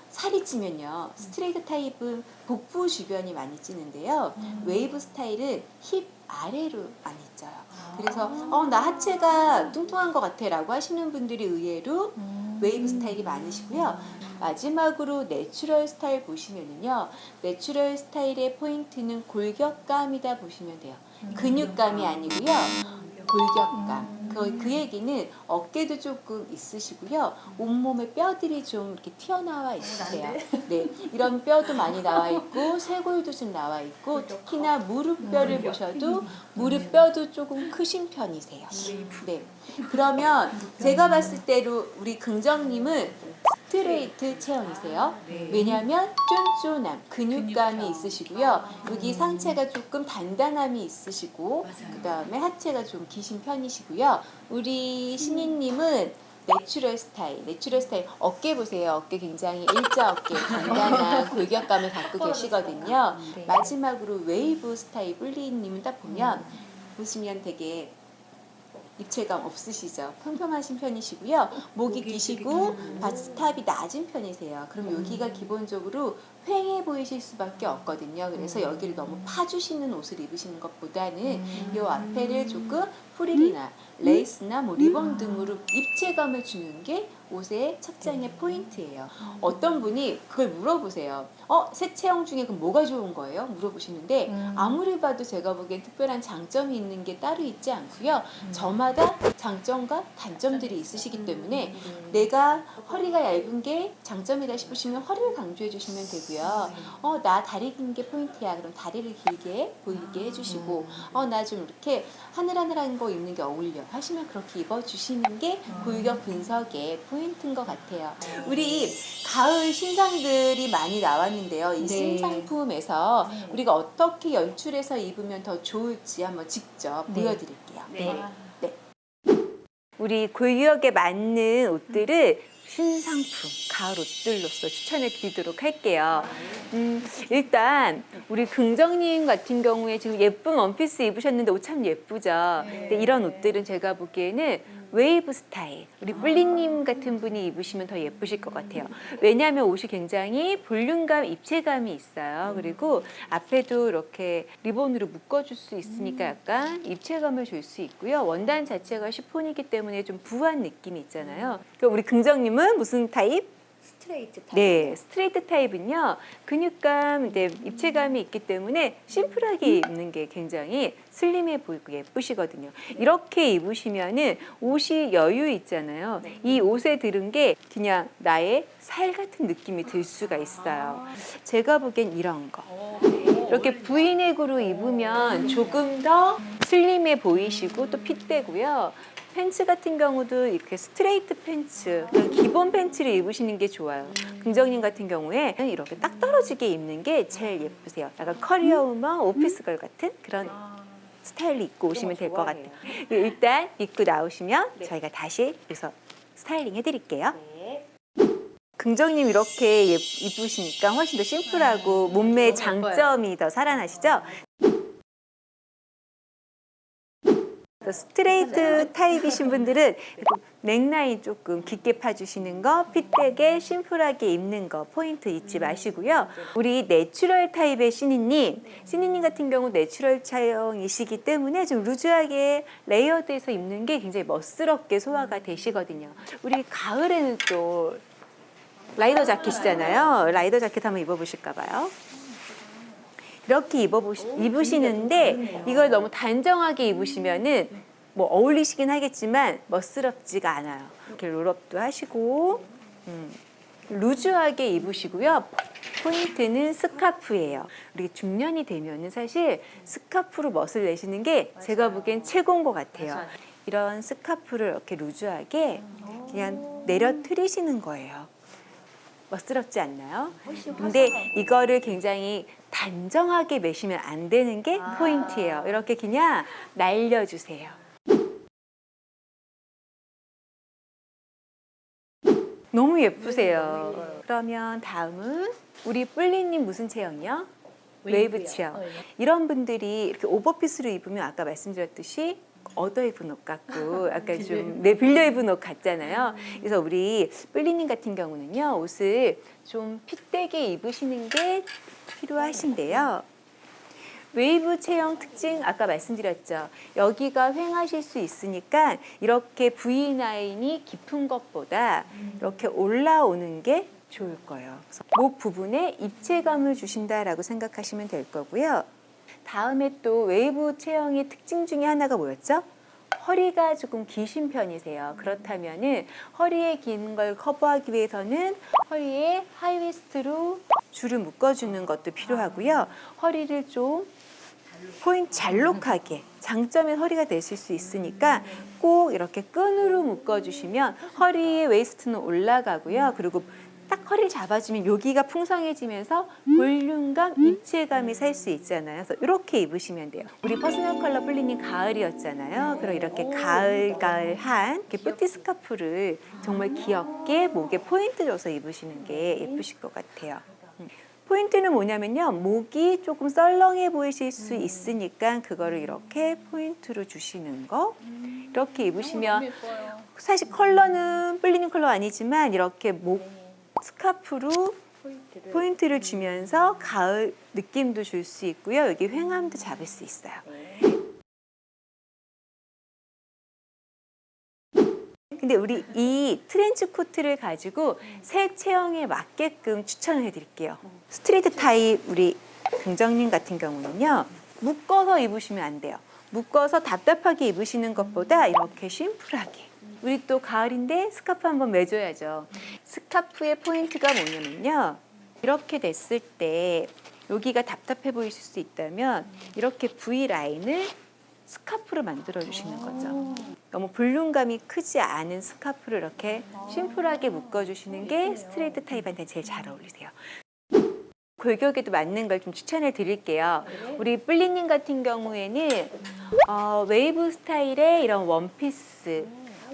살이 찌면요. 스트레이트 타입은 복부 주변이 많이 찌는데요. 웨이브 스타일은 힙 아래로 많이 쪄요. 그래서 나 하체가 뚱뚱한 것 같아 라고 하시는 분들이 의외로 웨이브 스타일이 많으시고요. 마지막으로 내추럴 스타일 보시면은요. 내추럴 스타일의 포인트는 골격감이다 보시면 돼요. 근육감이 아니고요. 골격감. 그 얘기는 어깨도 조금 있으시고요. 온몸에 뼈들이 좀 이렇게 튀어나와 있으세요. 네, 이런 뼈도 많이 나와 있고 쇄골도 좀 나와 있고 특히나 무릎뼈를 보셔도 무릎뼈도 조금 크신 편이세요. 네, 그러면 제가 봤을 때로 우리 긍정님은 스트레이트 체형이세요. 왜냐하면 쫀쫀함, 근육감이 있으시고요. 여기 상체가 조금 단단함이 있으시고 그 다음에 하체가 좀 기신 편이시고요. 우리 신이님은 내추럴 스타일 어깨 보세요. 어깨 굉장히 일자 어깨, 단단한 골격감을 갖고 계시거든요. 마지막으로 웨이브 스타일 뿔리님은 딱 보시면 되게 입체감 없으시죠? 평평하신 편이시고요. 목이 기시고 바스탑이 낮은 편이세요. 그럼 여기가 기본적으로 휑해 보이실 수밖에 없거든요. 그래서 여기를 너무 파주시는 옷을 입으시는 것보다는 이 앞에를 조금 프릴이나 레이스나 뭐 리본 등으로 입체감을 주는 게 옷의 착장의 포인트예요. 어떤 분이 그걸 물어보세요. 새 체형 중에 그럼 뭐가 좋은 거예요? 물어보시는데 아무리 봐도 제가 보기엔 특별한 장점이 있는 게 따로 있지 않고요. 저마다 장점과 단점들이 있으시기 때문에 내가 허리가 얇은 게 장점이다 싶으시면 허리를 강조해 주시면 되고요. 나 다리 긴 게 포인트야. 그럼 다리를 길게 보이게 해주시고 나 좀 이렇게 하늘하늘한 거 입는 게 어울려 하시면 그렇게 입어주시는 게 골격 분석의 포인트인 것 같아요. 우리 가을 신상들이 많이 나왔는데요. 이 신상품에서 우리가 어떻게 연출해서 입으면 더 좋을지 한번 직접 보여드릴게요. 네. 우리 골격에 맞는 옷들을 신상품, 가을 옷들로서 추천해 드리도록 할게요. 일단 우리 긍정님 같은 경우에 지금 예쁜 원피스 입으셨는데 옷 참 예쁘죠? 근데 이런 옷들은 제가 보기에는 웨이브 스타일, 우리 뿔리님 같은 분이 입으시면 더 예쁘실 것 같아요. 왜냐하면 옷이 굉장히 볼륨감, 입체감이 있어요. 그리고 앞에도 이렇게 리본으로 묶어줄 수 있으니까 약간 입체감을 줄 수 있고요. 원단 자체가 시폰이기 때문에 좀 부한 느낌이 있잖아요. 그럼 우리 긍정님은 무슨 타입? 스트레이트 타입. 네, 스트레이트 타입은요, 근육감, 입체감이 있기 때문에 심플하게 입는 게 굉장히 슬림해 보이고 예쁘시거든요. 이렇게 입으시면은 옷이 여유 있잖아요. 이 옷에 들은 게 그냥 나의 살 같은 느낌이 들 수가 있어요. 제가 보기엔 이런 거. 이렇게 브이넥으로 입으면 조금 더 슬림해 보이시고 또 핏되고요. 팬츠 같은 경우도 이렇게 스트레이트 팬츠, 기본 팬츠를 입으시는 게 좋아요. 긍정님 같은 경우에 이렇게 딱 떨어지게 입는 게 제일 예쁘세요. 약간 커리어우먼, 오피스걸 같은 그런 스타일로 입고 오시면 될 것 같아요. 일단 입고 나오시면 저희가 다시 여기서 스타일링 해드릴게요. 긍정님 이렇게 입으시니까 훨씬 더 심플하고 몸매의 장점이 더 살아나시죠? 스트레이트 타입이신 분들은 넥라인 조금 깊게 파주시는 거, 핏되게 심플하게 입는 거 포인트 잊지 마시고요. 우리 내추럴 타입의 신이님 같은 경우 내추럴 체형이시기 때문에 좀 루즈하게 레이어드해서 입는 게 굉장히 멋스럽게 소화가 되시거든요. 우리 가을에는 또 라이더 자켓이잖아요. 라이더 자켓 한번 입어보실까 봐요. 이렇게 입으시는데 이걸 너무 단정하게 입으시면은 뭐 어울리시긴 하겠지만 멋스럽지가 않아요. 이렇게 롤업도 하시고 루즈하게 입으시고요. 포인트는 스카프예요. 우리 중년이 되면은 사실 스카프로 멋을 내시는 게 제가 보기엔 최고인 것 같아요. 이런 스카프를 이렇게 루즈하게 그냥 내려트리시는 거예요. 멋스럽지 않나요? 근데 이거를 굉장히 단정하게 매시면 안 되는 게 포인트예요. 이렇게 그냥 날려주세요. 너무 예쁘세요. 그러면 다음은 우리 뿔리님 무슨 체형이요? 웨이브 체형. 이런 분들이 이렇게 오버핏으로 입으면 아까 말씀드렸듯이 얻어 입은 옷 같고 약간 좀 빌려 입은 옷 같잖아요. 그래서 우리 뿔리님 같은 경우는요, 옷을 좀 핏되게 입으시는 게 필요하신데요. 웨이브 체형 특징 아까 말씀드렸죠. 여기가 횡하실 수 있으니까 이렇게 V라인이 깊은 것보다 이렇게 올라오는 게 좋을 거예요. 그래서 목 부분에 입체감을 주신다라고 생각하시면 될 거고요. 다음에 또 웨이브 체형의 특징 중에 하나가 뭐였죠? 허리가 조금 기신 편이세요. 그렇다면은 허리에 긴 걸 커버하기 위해서는 허리에 하이웨스트로 줄을 묶어주는 것도 필요하고요. 허리를 좀 포인트 잘록하게 장점의 허리가 되실 수 있으니까 꼭 이렇게 끈으로 묶어주시면 허리의 웨이스트는 올라가고요. 그리고 딱 허리를 잡아주면 여기가 풍성해지면서 볼륨감, 입체감이 살 수 있잖아요. 그래서 이렇게 입으시면 돼요. 우리 퍼스널 컬러 뿔리님 가을이었잖아요. 그럼 이렇게 가을한 이렇게 뿌티 스카프를 정말 귀엽게 목에 포인트 줘서 입으시는 게 예쁘실 것 같아요. 포인트는 뭐냐면요, 목이 조금 썰렁해 보이실 수 있으니까 그거를 이렇게 포인트로 주시는 거. 이렇게 입으시면 사실 컬러는 뿔리님 컬러 아니지만 이렇게 목 스카프로 포인트를 주면서 가을 느낌도 줄 수 있고요. 여기 횡함도 잡을 수 있어요. 근데 우리 이 트렌치 코트를 가지고 새 체형에 맞게끔 추천을 해드릴게요. 스트레이트 타입 우리 긍정님 같은 경우는요, 묶어서 입으시면 안 돼요. 묶어서 답답하게 입으시는 것보다 이렇게 심플하게. 우리 또 가을인데 스카프 한번 매줘야죠. 스카프의 포인트가 뭐냐면요, 이렇게 됐을 때 여기가 답답해 보이실 수 있다면 이렇게 V 라인을 스카프로 만들어 주시는 거죠. 너무 볼륨감이 크지 않은 스카프를 이렇게 심플하게 묶어 주시는 게 스트레이트 타입한테 제일 잘 어울리세요. 골격에도 맞는 걸 좀 추천을 드릴게요. 우리 뿔리님 같은 경우에는 웨이브 스타일의 이런 원피스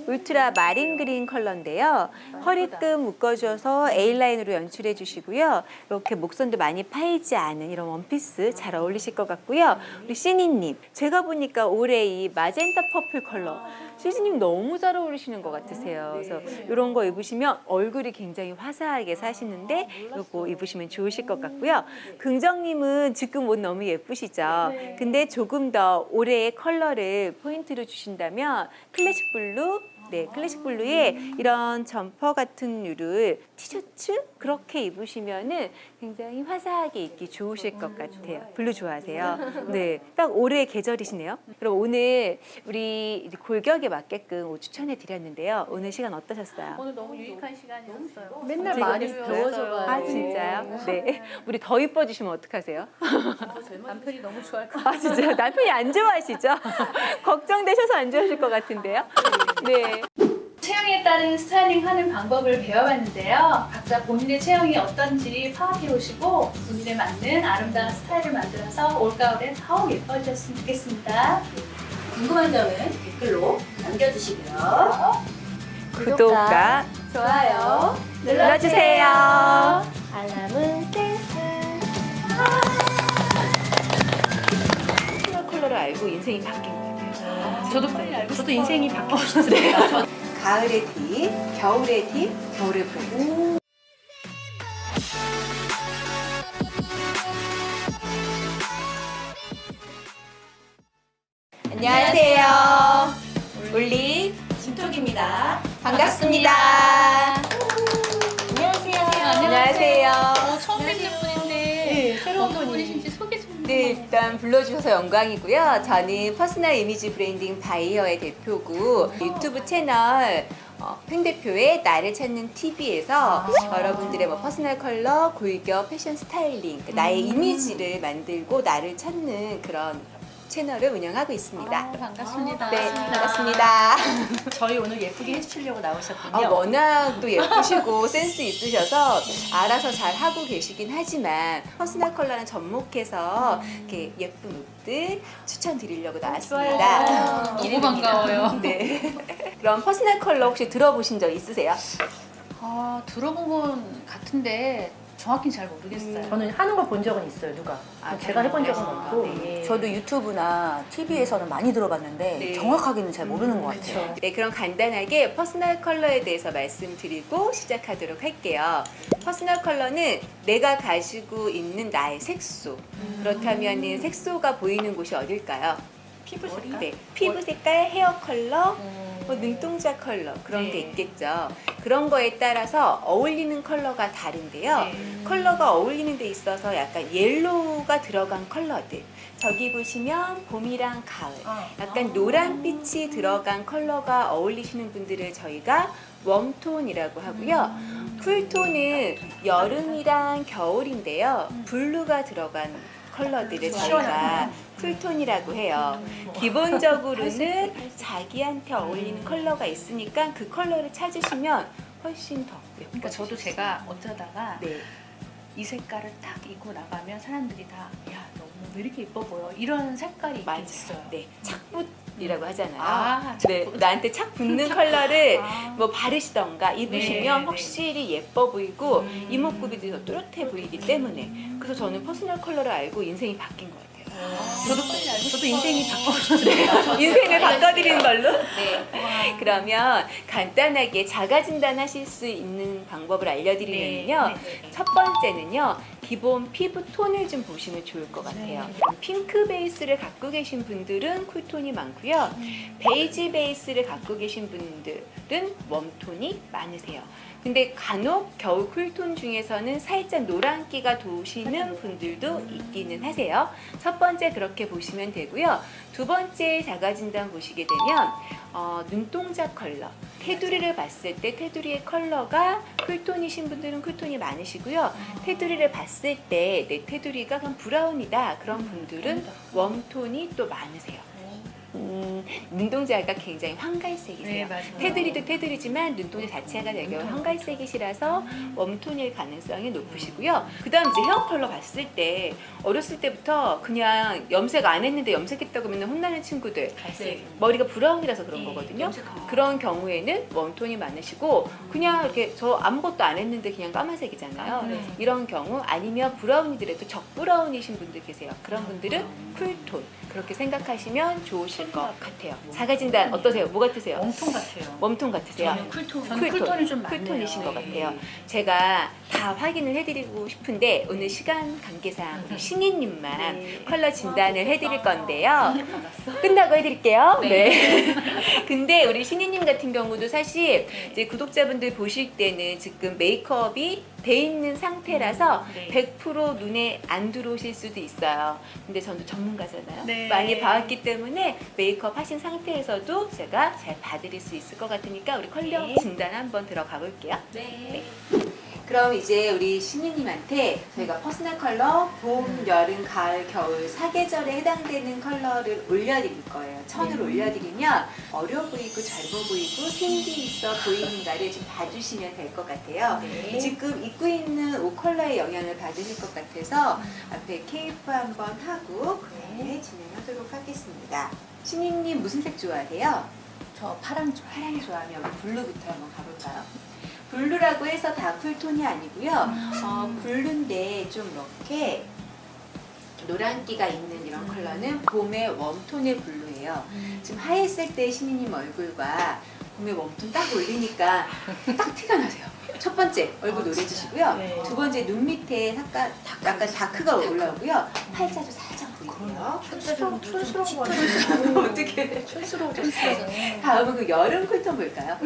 울트라 마린 그린 컬러인데요. 허리끈 묶어줘서 A라인으로 연출해 주시고요. 이렇게 목선도 많이 파이지 않은 이런 원피스 잘 어울리실 것 같고요. 우리 시니님, 제가 보니까 올해 이 마젠타 퍼플 컬러 시즈님 너무 잘 어울리시는 것 같으세요. 그래서 이런 거 입으시면 얼굴이 굉장히 화사하게 사시는데 이거 입으시면 좋으실 것 같고요. 긍정님은 지금 옷 너무 예쁘시죠? 근데 조금 더 올해의 컬러를 포인트로 주신다면 클래식 블루, 네, 클래식 블루에 이런 점퍼 같은 류를 티셔츠 그렇게 입으시면은 굉장히 화사하게 입기 좋으실 것 같아요. 블루 좋아하세요? 네, 딱 올해의 계절이시네요. 그럼 오늘 우리 이제 골격에 맞게끔 옷 추천해 드렸는데요. 오늘 시간 어떠셨어요? 오늘 너무 유익한 시간이었어요. 맨날 많이 더워져가지고. 아 진짜요? 네. 우리 더 이뻐지시면 어떡하세요? 남편이 너무 좋아할 것 같아요. 아 진짜요? 남편이 안 좋아하시죠? 걱정되셔서 안 좋아하실 것 같은데요? 네. 체형에 따른 스타일링 하는 방법을 배워봤는데요. 각자 본인의 체형이 어떤지 파악해보시고 본인에 맞는 아름다운 스타일을 만들어서 올가을에 더욱 예뻐지셨으면 좋겠습니다. 궁금한 점은 댓글로 남겨주시고요. 구독과 좋아요 눌러주세요. 알람은 땡스. 컬러를 알고 인생이 바뀐 것 같아요. 저도 인생이 바뀌고 싶습니다. 가을의 팁, 겨울의 팁, 겨울의 브랜드. 안녕하세요. 울리 진톡입니다. 반갑습니다. 안녕하세요. 처음 뵙는 분인데 어떤 분이신지 소개 좀 네, 일단 불러주셔서 영광이고요. 저는 퍼스널 이미지 브랜딩 바이어의 대표고 유튜브 채널 팽대표의 나를 찾는 TV에서 여러분들의 뭐 퍼스널 컬러, 골격, 패션 스타일링, 나의 이미지를 만들고 나를 찾는 그런 채널을 운영하고 있습니다. 반갑습니다. 네, 반갑습니다. 저희 오늘 예쁘게 해주시려고 나오셨군요. 워낙 또 예쁘시고 센스 있으셔서 알아서 잘 하고 계시긴 하지만 퍼스널 컬러는 접목해서 이렇게 예쁜 옷들 추천드리려고 나왔습니다. 너무 반가워요. 네. 그럼 퍼스널 컬러 혹시 들어보신 적 있으세요? 들어본 건 같은데 정확히 잘 모르겠어요. 저는 하는 걸 본 적은 있어요, 누가. 제가 해본 적은 없고. 네. 저도 유튜브나 TV에서는 많이 들어봤는데 네. 정확하게는 잘 모르는 것 같아요. 그렇죠. 네, 그럼 간단하게 퍼스널 컬러에 대해서 말씀드리고 시작하도록 할게요. 퍼스널 컬러는 내가 가지고 있는 나의 색소. 그렇다면 색소가 보이는 곳이 어딜까요? 피부 색깔? 네, 피부 색깔, 헤어 컬러, 뭐 눈동자 컬러 그런 게 있겠죠. 그런 거에 따라서 어울리는 컬러가 다른데요. 컬러가 어울리는 데 있어서 약간 옐로우가 들어간 컬러들. 저기 보시면 봄이랑 가을, 약간 노란빛이 들어간 컬러가 어울리시는 분들을 저희가 웜톤이라고 하고요. 쿨톤은 여름이랑 겨울인데요. 블루가 들어간 컬러들을 저희가 쿨톤이라고 해요. 기본적으로는 자기한테 어울리는 컬러가 있으니까 그 컬러를 찾으시면 훨씬 더 그러니까 저도 제가 어쩌다가 네. 이 색깔을 딱 입고 나가면 사람들이 다 야, 너무 왜 이렇게 예뻐 보여? 이런 색깔이 있긴 맞아요. 있어요. 네, 착붙이라고 하잖아요. 아, 네, 나한테 착 붙는 컬러를 아. 뭐 바르시던가 입으시면 네, 확실히 예뻐 보이고 이목구비도 더 또렷해 보이기 때문에 그래서 저는 퍼스널 컬러를 알고 인생이 바뀐 것 같아요. 저도 인생이 바뀌고 싶습니다. 인생을 바꿔드리는 걸로? 네. 그러면 간단하게 자가 진단하실 수 있는 방법을 알려드리면요. 첫 번째는요. 기본 피부 톤을 좀 보시면 좋을 것 같아요. 핑크 베이스를 갖고 계신 분들은 쿨톤이 많고요. 베이지 베이스를 갖고 계신 분들은 웜톤이 많으세요. 근데 간혹 겨울 쿨톤 중에서는 살짝 노란기가 도시는 분들도 있기는 하세요. 첫 번째 그렇게 보시면 되고요. 두 번째 자가진단 보시게 되면 눈동자 컬러, 테두리를 봤을 때 테두리의 컬러가 쿨톤이신 분들은 쿨톤이 많으시고요. 테두리를 봤을 때 내 테두리가 그냥 브라운이다 그런 분들은 웜톤이 또 많으세요. 눈동자가 굉장히 황갈색이세요. 네, 맞아요. 테두리도 테두리지만 눈동자 자체가 되게 황갈색이시라서 웜톤일 가능성이 높으시고요. 그 다음 이제 헤어 컬러 봤을 때 어렸을 때부터 그냥 염색 안 했는데 염색했다고 맨날 혼나는 친구들 갈색. 머리가 브라운이라서 그런 거거든요. 염색하고. 그런 경우에는 웜톤이 많으시고 그냥 이렇게 저 아무것도 안 했는데 그냥 까만색이잖아요. 이런 경우 아니면 브라운이더라도 적브라운이신 분들 계세요. 그런 분들은 쿨톤 그렇게 생각하시면 좋으실 것 같아요. 자가진단 어떠세요? 뭐 같으세요? 웜톤 같아요. 웜톤 같으세요? 저는 쿨톤. 저는 쿨톤이 좀 많네요. 쿨톤이신 것 네. 같아요. 제가 다 확인을 해드리고 싶은데 오늘 시간 관계상 우리 신이님만 컬러 진단을 해드릴 건데요. 끝나고 해드릴게요. 네. 근데 우리 신이님 같은 경우도 사실 이제 구독자분들 보실 때는 지금 메이크업이 돼 있는 상태라서 100% 눈에 안 들어오실 수도 있어요. 근데 저도 전문가잖아요. 네. 많이 봐왔기 때문에 메이크업 하신 상태에서도 제가 잘 봐드릴 수 있을 것 같으니까 우리 컬러 진단 한번 들어가 볼게요. 네. 그럼 이제 우리 신이님한테 저희가 퍼스널 컬러 봄, 여름, 가을, 겨울 4계절에 해당되는 컬러를 올려드릴 거예요. 천을 올려드리면 어려 보이고 젊어 보이고 생기 있어 보이는가를 좀 봐주시면 될 것 같아요. 지금 입고 있는 옷 컬러의 영향을 받으실 것 같아서 앞에 케이프 한번 하고 그다음에 진행하도록 하겠습니다. 신이님 무슨 색 좋아하세요? 저 파랑 좋아. 파랑 좋아하면 블루부터 한번 가볼까요? 블루라고 해서 다 쿨톤이 아니고요. 블루인데 좀 이렇게 노란기가 있는 이런 컬러는 봄의 웜톤의 블루예요. 지금 하얘을 때 신이님 얼굴과 봄의 웜톤 딱 올리니까 딱 티가 나세요. 첫 번째 얼굴 노래지시고요. 두 번째 눈 밑에 약간 다크가 올라오고요. 팔자도 살짝 보이고요. 촌스러운 거 같아요. 어떻게? 촌스러워. 다음은 그 여름 쿨톤 볼까요?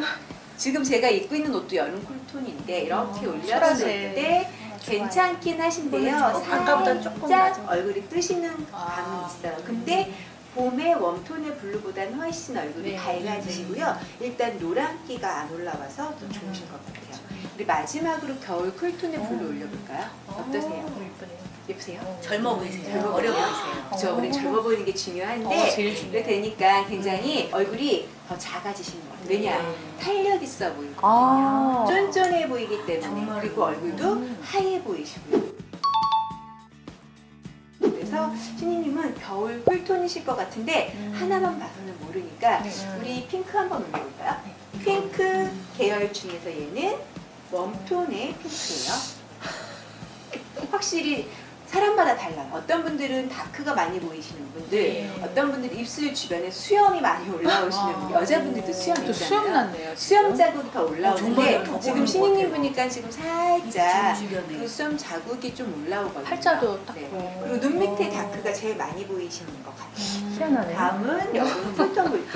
지금 제가 입고 있는 옷도 여름 쿨톤인데 이렇게 올려놨을 때 괜찮긴 하신데요. 아까보다 조금 살짝 얼굴이 뜨시는 감은 있어요. 근데 봄의 웜톤의 블루보다는 훨씬 얼굴이 밝아지시고요. 일단 노란기가 안 올라와서 더 좋으실 것 같아요. 우리 마지막으로 겨울 쿨톤의 블루 올려볼까요? 어떠세요? 예쁘세요? 젊어 보이세요. 젊어 어려 보이세요. 그렇죠. 우리 젊어 보이는 게 중요한데 제일 이렇게 되니까 굉장히 얼굴이 더 작아지시는 것 같아요. 왜냐? 탄력 있어 보이거든요. 아. 쫀쫀해 보이기 때문에 그리고 얼굴도 하얘 보이시고요. 그래서 신이님은 겨울 쿨톤이실 것 같은데 하나만 봐서는 모르니까 우리 핑크 한번 올려볼까요? 핑크 계열 중에서 얘는 웜톤의 핑크예요. 확실히 사람마다 달라요. 어떤 분들은 다크가 많이 보이시는 분들, 어떤 분들은 입술 주변에 수염이 많이 올라오시는 분, 여자분들도 수염이 저 있잖아요. 수염 났네요. 수염 자국이 더 올라오는데 정말 지금 신이님 보니까 지금 살짝 주변에. 그 수염 자국이 좀 올라오거든요. 팔자도 딱 그리고 눈 밑에 다크가 제일 많이 보이시는 것 같아요. 희한하네. 다음은 여러분 쿨톤.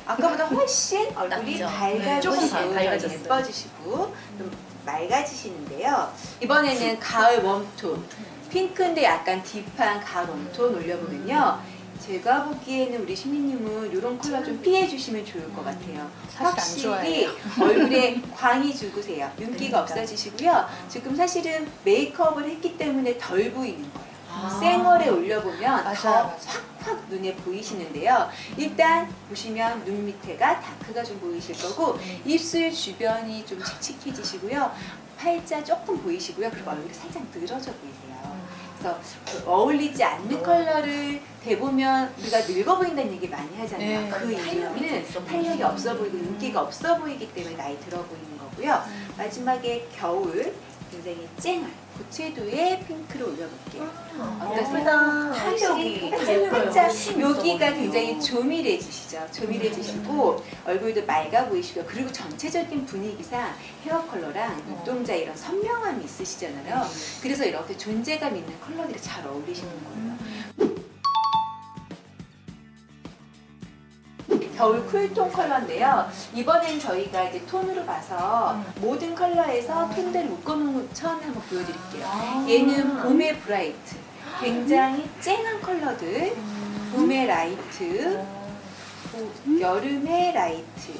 아까보다 훨씬 얼굴이 낫죠. 조금 밝아졌어요. 예뻐지시고 좀 맑아지시는데요. 이번에는 가을 웜톤. 핑크인데 약간 딥한 가을 웜톤 올려보면요. 제가 보기에는 우리 신이님은 이런 컬러 좀 피해 주시면 좋을 것 같아요. 사실 안 확실히 얼굴에 광이 죽으세요. 윤기가 없어지시고요. 지금 사실은 메이크업을 했기 때문에 덜 보이는 거예요. 생얼에 올려보면 더 확확 눈에 보이시는데요. 일단 보시면 눈 밑에가 다크가 좀 보이실 거고 입술 주변이 좀 칙칙해지시고요. 팔자 조금 보이시고요. 그리고 얼굴이 살짝 늘어져 보이세요. 그래서 그 어울리지 않는 컬러를 대보면 우리가 늙어 보인다는 얘기 많이 하잖아요. 네, 그 이유는 탄력이 없어 보이고 윤기가 없어 보이기 때문에 나이 들어 보이는 거고요. 마지막에 겨울 굉장히 쨍한 고채도의 핑크를 올려볼게요. 어떠세요? 탄력이 살짝 여기가 굉장히 조밀해지시죠. 조밀해지시고 얼굴도 맑아 보이시고요. 그리고 전체적인 분위기상 헤어 컬러랑 눈동자 이런 선명함이 있으시잖아요. 그래서 이렇게 존재감 있는 컬러들이 잘 어울리시는 거예요. 겨울 쿨톤 컬러인데요. 이번엔 저희가 이제 톤으로 봐서 모든 컬러에서 펜들 묶어놓은 거 처음에 한번 보여드릴게요. 얘는 봄의 브라이트. 굉장히 쨍한 컬러들. 봄의 라이트. 여름의 라이트.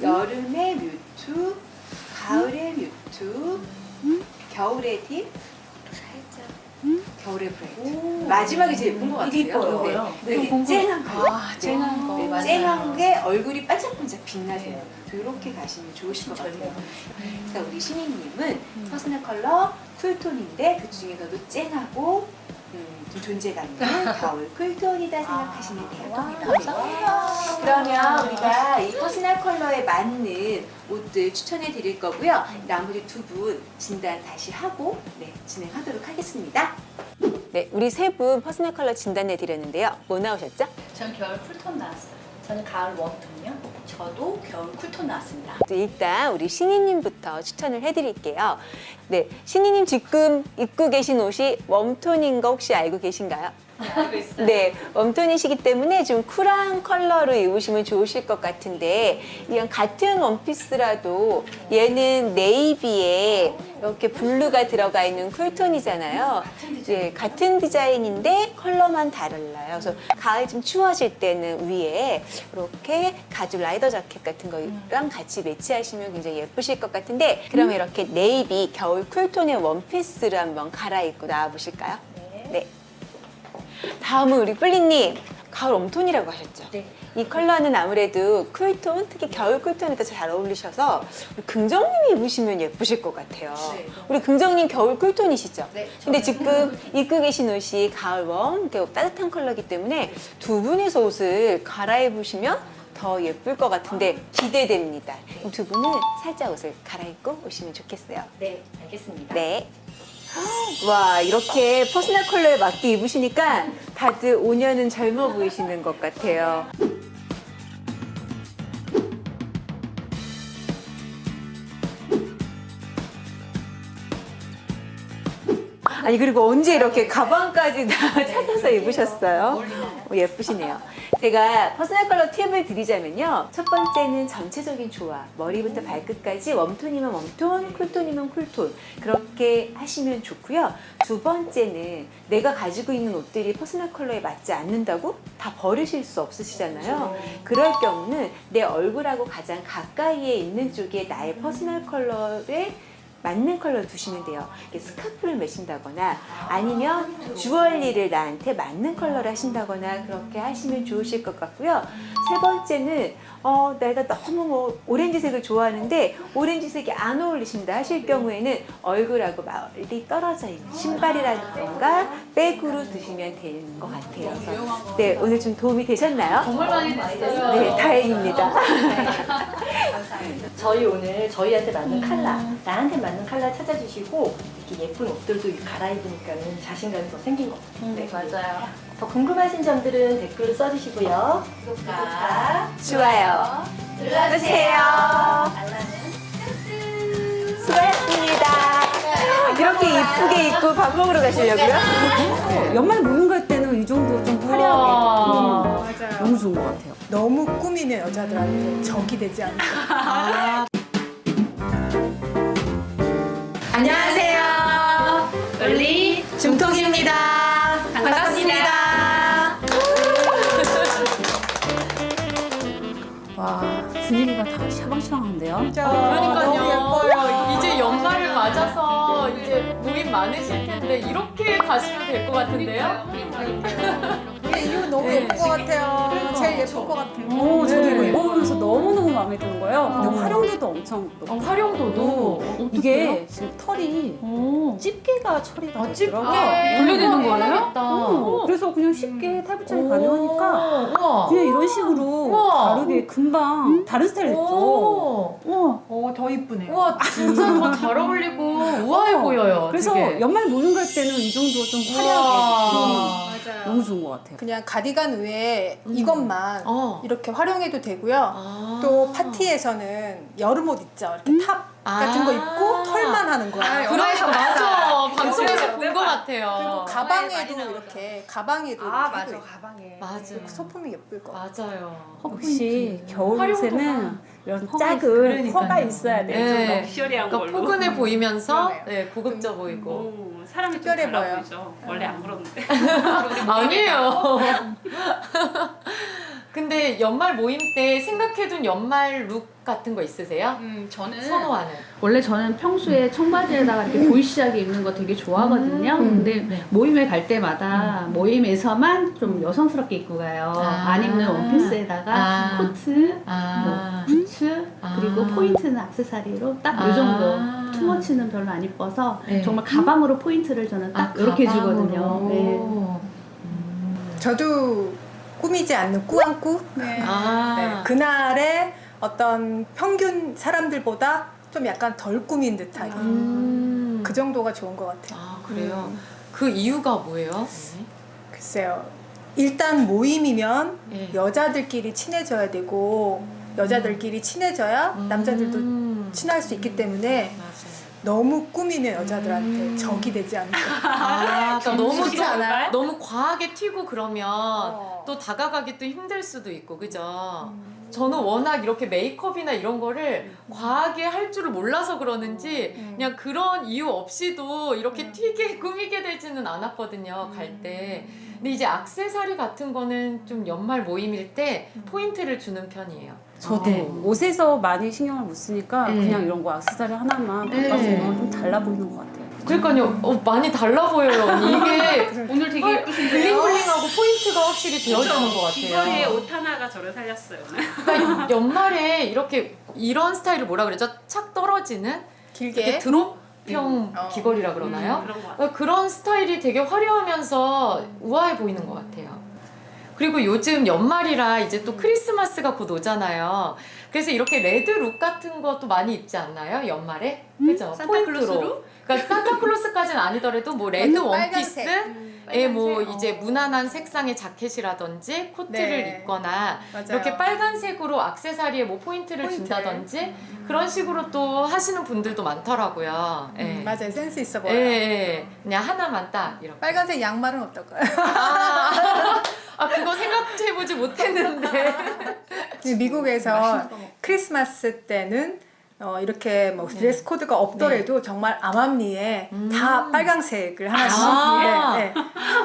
여름의 뮤트. 가을의 뮤트. 겨울의 딥. 겨울의 브라이트. 마지막에 제일 예쁜 것 같아요. 이게 이뻐요. 네. 되게 쨍한 거. 쨍한 거. 네, 맞아요. 쨍한 게 얼굴이 반짝반짝 빛나세요. 이렇게 가시면 좋으실 것 같아요. 그래서 우리 신이님은 퍼스널 컬러 쿨톤인데 그 중에서도 쨍하고 좀 존재감 있는 겨울 쿨톤이다 생각하시면 돼요. 그러면 우리가 이 퍼스널 컬러에 맞는 옷들 추천해 드릴 거고요. 나머지 두 분 진단 다시 하고 진행하도록 하겠습니다. 네, 우리 세 분 퍼스널 컬러 진단해 드렸는데요. 뭐 나오셨죠? 전 겨울 쿨톤 나왔어요. 저는 가을 웜톤이요. 저도 겨울 쿨톤 나왔습니다. 일단 우리 신이님부터 추천을 해드릴게요. 네, 신이님 지금 입고 계신 옷이 웜톤인 거 혹시 알고 계신가요? 알고 있어요. 네, 웜톤이시기 때문에 좀 쿨한 컬러로 입으시면 좋으실 것 같은데 이런 같은 원피스라도 얘는 네이비에 이렇게 블루가 들어가 있는 쿨톤이잖아요. 네, 같은 디자인인데 컬러만 달라요. 그래서 가을 좀 추워질 때는 위에 이렇게 가죽 라이더 자켓 같은 거랑 같이 매치하시면 굉장히 예쁘실 것 같은데 그러면 이렇게 네이비 겨울 쿨톤의 원피스를 한번 갈아입고 나와보실까요? 네. 다음은 우리 뿔리님 가을 웜톤이라고 하셨죠? 네. 이 컬러는 아무래도 쿨톤, 특히 겨울 쿨톤에 더 잘 어울리셔서 우리 긍정님이 입으시면 예쁘실 것 같아요. 네. 우리 긍정님 겨울 쿨톤이시죠? 네. 근데 지금 입고 계신 옷이 가을 웜, 따뜻한 컬러이기 때문에 두 분이서 옷을 갈아입으시면 더 예쁠 것 같은데 기대됩니다. 그럼 두 분은 살짝 옷을 갈아입고 오시면 좋겠어요. 네, 알겠습니다. 네. 와, 이렇게 퍼스널 컬러에 맞게 입으시니까 다들 5년은 젊어 보이시는 것 같아요. 아니 그리고 언제 이렇게 가방까지 다 찾아서 입으셨어요? 예쁘시네요. 제가 퍼스널 컬러 팁을 드리자면요. 첫 번째는 전체적인 조합. 머리부터 발끝까지 웜톤이면 웜톤, 쿨톤이면 쿨톤. 그렇게 하시면 좋고요. 두 번째는 내가 가지고 있는 옷들이 퍼스널 컬러에 맞지 않는다고 다 버리실 수 없으시잖아요. 그럴 경우는 내 얼굴하고 가장 가까이에 있는 쪽에 나의 퍼스널 컬러에 맞는 컬러를 두시면 돼요. 스카프를 매신다거나 아니면 주얼리를 나한테 맞는 컬러를 하신다거나 그렇게 하시면 좋으실 것 같고요. 세 번째는 내가 너무 오렌지색을 좋아하는데 오렌지색이 안 어울리신다 하실 경우에는 얼굴하고 멀리 떨어져 있는 신발이라든가 백으로 두시면 되는 것 같아요. 그래서 네, 오늘 좀 도움이 되셨나요? 정말 많이 됐어요. 네, 다행입니다. 저희 오늘 저희한테 맞는 컬러, 나한테 맞는 컬러 찾아주시고 이렇게 예쁜 옷들도 갈아입으니까는 자신감이 더 생긴 것 같아요. 네. 맞아요. 더 궁금하신 점들은 댓글로 써주시고요. 구독과 좋아요 눌러주세요. 수고하셨습니다. 이렇게 이쁘게 입고 밥 먹으러 가시려고요? 연말 모임 갈 때는 이 정도 좀 화려하게 너무 좋은 것 같아요. 너무 꾸미는 여자들한테 적이 되지 않을까. 안녕하세요. 널리 중통입니다. 반갑습니다. 와, 분위기가 다 샤방샤방한데요? 그러니까요. 이제 연말을 맞아서 이제 모임 많으실 텐데 이렇게 가시면 될 것 같은데요? 이거 너무 예쁜 것 같아요. 제일 예쁜 것 같아요. 오, 저도 이거 입어보면서 너무너무 마음에 드는 거예요. 근데 활용도도 엄청 높고. 활용도도 이게 지금 털이 집게가 처리가 되더라고요. 분리되는 거예요? 그래서 그냥 쉽게 탈부착이 가능하니까 우와. 그냥 이런 식으로 우와. 다르게 금방 다른 스타일 됐죠. 더 이쁘네요. 우와, 진짜 더 잘 어울리고 우아해 보여요. 그래서 되게. 연말 모임 갈 때는 이 정도 좀 화려하게 너무 좋은 것 같아요. 그냥 가디건 외에 이것만 어. 이렇게 활용해도 되고요. 또 파티에서는 여름 옷 있죠. 이렇게 탑 같은 거 입고 털만 하는 거예요. 그래서 맞아. 방송에서 본 것 같아요. 그리고 가방에도 이렇게 가방에도 이렇게 해도 가방에. 맞아. 소품이 예쁠 것 같아요. 맞아요. 혹시 겨울 활용도가. 옷에는 이런 허가 작은 그러니까요. 허가 있어야 돼요. 네. 좀 럭셔리한 그러니까 걸로. 포근해 보이면서 그러네요. 네, 고급져 보이고. 오, 사람이 좀 특별해 달라 보여요. 보이죠. 원래 안 그러는데. 아니에요. 근데 연말 모임 때 생각해둔 연말 룩 같은 거 있으세요? 저는 선호하는. 원래 저는 평소에 청바지에다가 이렇게 보이시하게 입는 거 되게 좋아하거든요. 근데 네. 모임에 갈 때마다 모임에서만 좀 여성스럽게 입고 가요. 아. 안 입는 원피스에다가 아. 코트, 아. 뭐 부츠, 그리고 포인트는 액세서리로 딱 이 정도. 투머치는 별로 안 이뻐서 네. 정말 가방으로 포인트를 저는 딱 이렇게 주거든요. 네. 저도 꾸미지 않는 꾸안꾸? 네. 아. 그날의 어떤 평균 사람들보다 좀 약간 덜 꾸민 듯하게. 그 정도가 좋은 것 같아요. 아, 그래요? 그 이유가 뭐예요? 글쎄요. 일단 모임이면 네. 여자들끼리 친해져야 되고 여자들끼리 친해져야 남자들도 친할 수 있기 때문에 맞아요. 너무 꾸미는 여자들한테 적이 되지 않을까. 아, 그러니까 너무 그렇지 않아요? 너무 과하게 튀고 그러면 어. 또 다가가기 또 힘들 수도 있고, 그죠? 저는 워낙 이렇게 메이크업이나 이런 거를 과하게 할 줄을 몰라서 그러는지 그냥 그런 이유 없이도 이렇게 튀게 꾸미게 되지는 않았거든요, 갈 때. 근데 이제 액세서리 같은 거는 좀 연말 모임일 때 포인트를 주는 편이에요. 저도 옷에서 많이 신경을 못 쓰니까 그냥 이런 거 액세서리 하나만 바꿔주면 좀 달라 보이는 것 같아요. 그러니까요, 많이 달라 보여요, 언니. 이게 오늘 되게 예쁘신데요? 블링블링하고 포인트가 확실히 되어주는 것 같아요. 옷 하나가 저를 살렸어요. 그러니까 연말에 이렇게 이런 스타일을 뭐라 그러죠? 착 떨어지는 길게. 이렇게 드롭형 귀걸이라 그러나요? 그런 것 같아요. 그러니까 그런 스타일이 되게 화려하면서 우아해 보이는 것 같아요. 그리고 요즘 연말이라 이제 또 크리스마스가 곧 오잖아요. 그래서 이렇게 레드 룩 같은 것도 많이 입지 않나요? 연말에? 그죠? 포인트로. 그러니까 산타클로스까지는 아니더라도 뭐 레드 원피스, 뭐 이제 무난한 색상의 자켓이라든지 코트를 네. 입거나 맞아요. 이렇게 빨간색으로 액세서리에 뭐 포인트를 준다든지 그런 식으로 또 하시는 분들도 많더라고요. 예. 맞아요. 센스 있어 예, 보여요. 예. 그냥 하나만 딱 이렇게. 빨간색 양말은 어떨까요? 그거 생각해보지 못했는데. 미국에서 크리스마스 때는 이렇게 뭐 드레스 코드가 없더라도 정말 암암리에 다 빨간색을 하나씩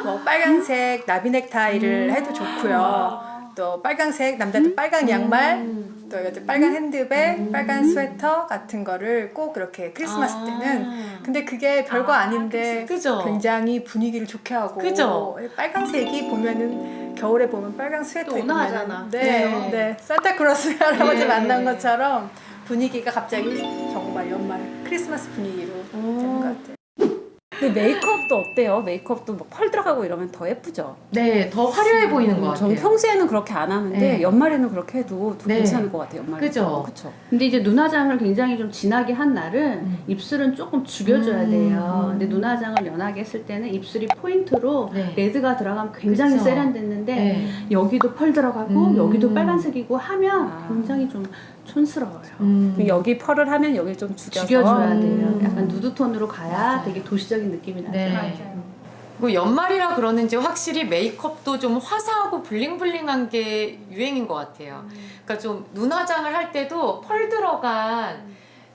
뭐 빨간색 나비 넥타이를 해도 좋고요. 또 빨간색 남자들 빨간 양말, 또 여자 빨간 핸드백, 빨간 스웨터 같은 거를 꼭 이렇게 크리스마스 때는. 근데 그게 별거 아닌데 그죠? 굉장히 분위기를 좋게 하고. 그죠? 빨간색이 보면은 겨울에 보면 빨간 스웨터 또 입으면 온화하잖아. 네, 산타클로스 할아버지 네. 만난 것처럼 분위기가 갑자기 정말 연말 크리스마스 분위기로 되는 것 같아요. 근데 메이크업도 어때요? 메이크업도 막 펄 들어가고 이러면 더 예쁘죠? 네, 더 화려해 보이는 것 같아요. 저는 평소에는 그렇게 안 하는데 네. 연말에는 그렇게 해도 더 네. 괜찮을 것 같아요. 연말에. 그죠? 그쵸. 근데 이제 눈화장을 굉장히 좀 진하게 한 날은 입술은 조금 죽여줘야 돼요. 근데 눈화장을 연하게 했을 때는 입술이 포인트로 네. 레드가 들어가면 굉장히 그쵸. 세련됐는데 네. 여기도 펄 들어가고 여기도 빨간색이고 하면 굉장히 좀 촌스러워요. 그럼 여기 펄을 하면 여기 좀 죽여서 죽여줘야 돼요. 약간 누드톤으로 가야 되게 도시적인 느낌이 나죠. 네. 그리고 연말이라 그러는지 확실히 메이크업도 좀 화사하고 블링블링한 게 유행인 것 같아요. 그러니까 좀 눈화장을 할 때도 펄 들어간